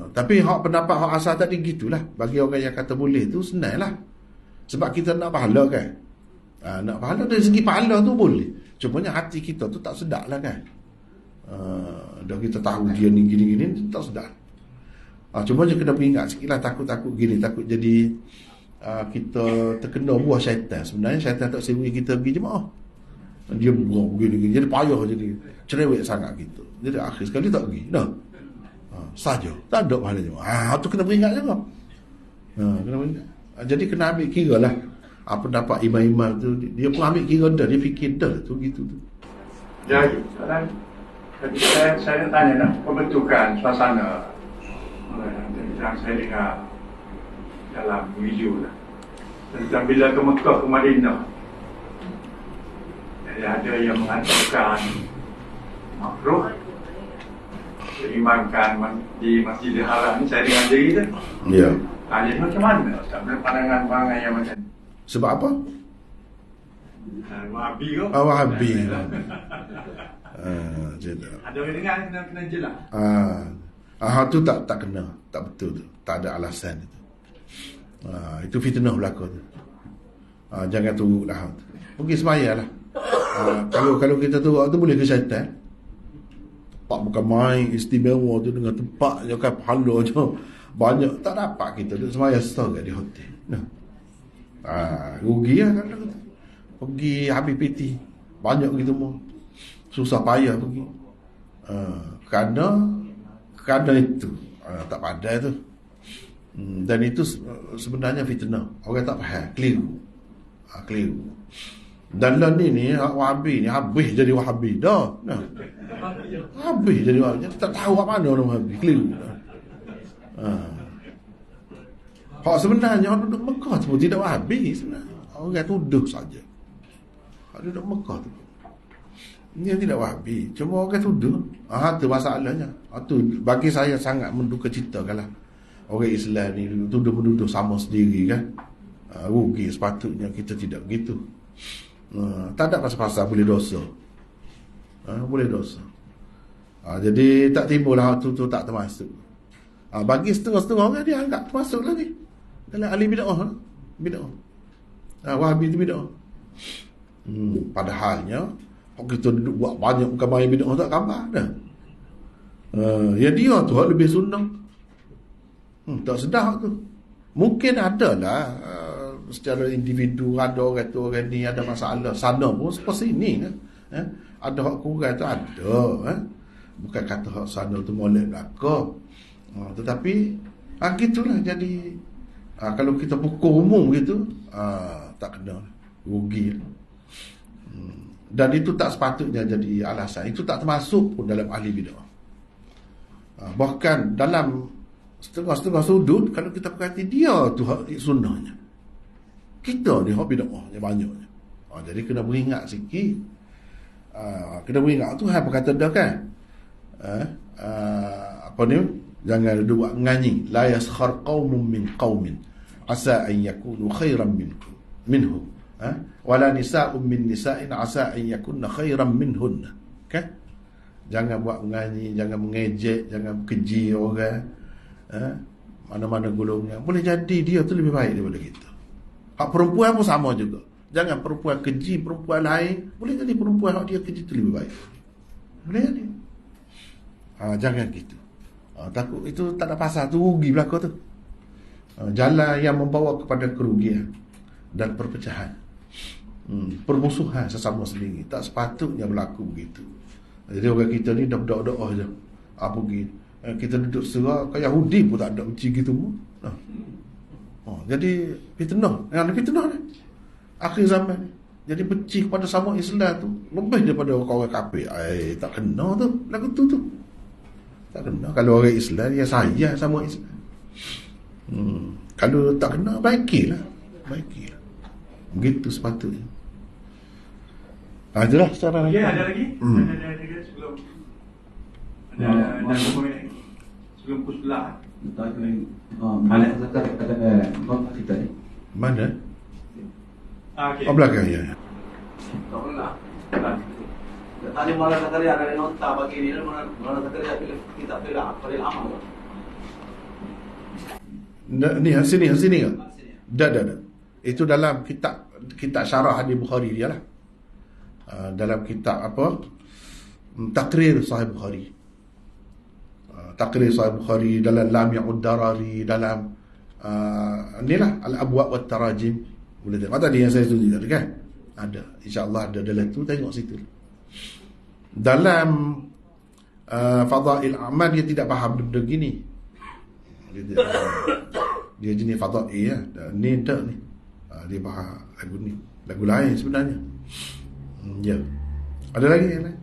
Speaker 1: Tapi pendapat hak asal tadi gitulah. Bagi orang yang kata boleh tu senang lah. Sebab kita nak pahala kan. Nak pahala dari segi pahala tu boleh. Cumanya hati kita tu tak sedap lah kan. Dah kita tahu dia ni gini-gini tak sedap. Cuma je kena ingat sikit lah. Takut-takut gini. Takut jadi kita terkena buah syaitan. Sebenarnya syaitan tak sewi kita pergi jemaah. Dia buang begini-gini. Jadi payah jadi. Cerewet sangat kita. Jadi akhir sekali tak pergi. Saja. Tak ada pahala jemaah. Tu kena beringat juga. Kena beringat. Jadi kena ambil kira lah. Pendapat imam-imam tu. Dia pun ambil kira dah. Dia fikir dah tu gitu tu.
Speaker 3: Jadi sekarang saya tanya nak pembentukan suasana yang saya dengar dalam video lah. Tentang bila ke Mekah ke Madinah. Jadi ada yang mengatakan makruh diimamkan di Masjidil Haram ni. Saya dengar diri tu.
Speaker 1: Ya.
Speaker 3: Jadi macam mana pandangan yang macam ni?
Speaker 1: Sebab apa?
Speaker 3: Wahabi ke?
Speaker 1: Wahabi.
Speaker 3: Ada orang dengar kena jelas.
Speaker 1: Tu tak kena. Tak betul tu. Tak ada alasan itu. Itu fitnah berlaku tu. Jangan turut lah. Pergi semaya lah. Kalau kita turut tu boleh ke syaitan. Tempat bukan main istimewa tu dengan tempat je kan pahala je. Banyak tak dapat kita. Semaya setahun kat di hotel. Rugi lah kan. Pergi habis PT. Banyak gitu mau. Susah payah pergi. Kerana itu tak pandai tu. Dan itu sebenarnya fitnah. Orang tak faham. Keliru. Dan lah ni Wahabi ni habis jadi Wahabi dah. Habis jadi Wahabi. Tak tahu apa mana orang Wahabi. Keliru. Hak sebenarnya orang duduk Mekah tu tidak Wahabi sebenarnya. Orang tuduh saja. Hak duduk Mekah tu. Dia tidak Wahabi. Cuma orang tuduh. Tu masalahnya. Tu bagi saya sangat menduka cita kalau orang Islam ni tuduh-menuduh sama sendiri kan. Rugi, sepatutnya kita tidak begitu. Tak ada pasal-pasal boleh dosa. Boleh dosa. Jadi tak timbullah tu tak termasuk. Bagi setengah-setengah orang dia anggap termasuk lagi dalam ahli bid'ah. Wahabi itu bid'ah. Padahalnya kita duduk buat banyak perkara bid'ah tak khabar dah. Ya dia tu lebih sunnah. Tak sedar tu. Mungkin ada lah secara individu ada orang tu orang ni ada masalah sana pun seperti ini kan. Ada hak kurang tu ada. Bukan kata hak sana tu molek belaka. Tetapi gitulah jadi kalau kita pukul umum gitu tak kena, rugi. Dan itu tak sepatutnya jadi alasan. Itu tak termasuk pun dalam ahli bid'ah. Bahkan dalam setengah-setengah sudut kalau kita perhati dia tu hak sunnahnya, kita ni hak bid'ah yang banyaknya. Jadi kena beringat sikit. Kena beringat tu apa kata dah kan. Apa ni, jangan duduk buat nganyi, la yaskhar qaumun min qaumin asa an yakunu khairan minhum wala nisa'un min nisa'in asa an yakunna khairan minhunna. Kan? Jangan buat nganyi, jangan mengejek, jangan keji orang. Mana-mana golongan boleh jadi dia tu lebih baik daripada kita. Hak perempuan pun sama juga. Jangan perempuan keji perempuan lain, boleh jadi perempuan hak dia keji tu lebih baik. Boleh jadi. Jangan gitu. Takut itu tak ada pasal tu, rugi belaka tu. Jalan yang membawa kepada kerugian dan perpecahan, permusuhan sesama sendiri. Tak sepatutnya berlaku begitu. Jadi orang kita ni dah berdoa-doa je. Pergi kita duduk serah kayak Yahudi pun tak ada benci gitu pun. Jadi fitnah. Yang fitnah ni akhir zaman ni. Jadi benci kepada sama Islam tu lebih daripada orang kafir. Tak kena tu lagu tu. Tak kena. Kalau orang Islam dia sayang sama Islam. Kalau tak kena baikilah. Begitu sepatutnya. Itulah secara
Speaker 3: lagi. Ada lagi? Ada sebelum ada komen lagi. Sebelum puslah.
Speaker 4: Mana kita ni?
Speaker 1: Mana?
Speaker 3: Okay.
Speaker 1: Belakang ya.
Speaker 4: Tak pernah. Tadi malah sekali ada nota bagi ini, malah sekali kita pilih amal.
Speaker 1: Ni sini ke? Dah. Itu dalam kitab syarah hadis Bukhari dia lah. Dalam kitab apa? Taqrir Sahih Bukhari. Taqrir Sahih Bukhari dalam Lam Ya'ud Darari, dalam inilah Al-Abwab wa Tarajim. Boleh tengok tadi yang saya tunjuk tadi kan? Ada. InsyaAllah ada dalam tu, tengok situ. Dalam Fadail Amal dia tidak faham benda gini. Dia jenis Fadail ya. Ni tak ni. Dia faham lagu ni. Lagu lain sebenarnya. Ya. Ada lagi yang lain?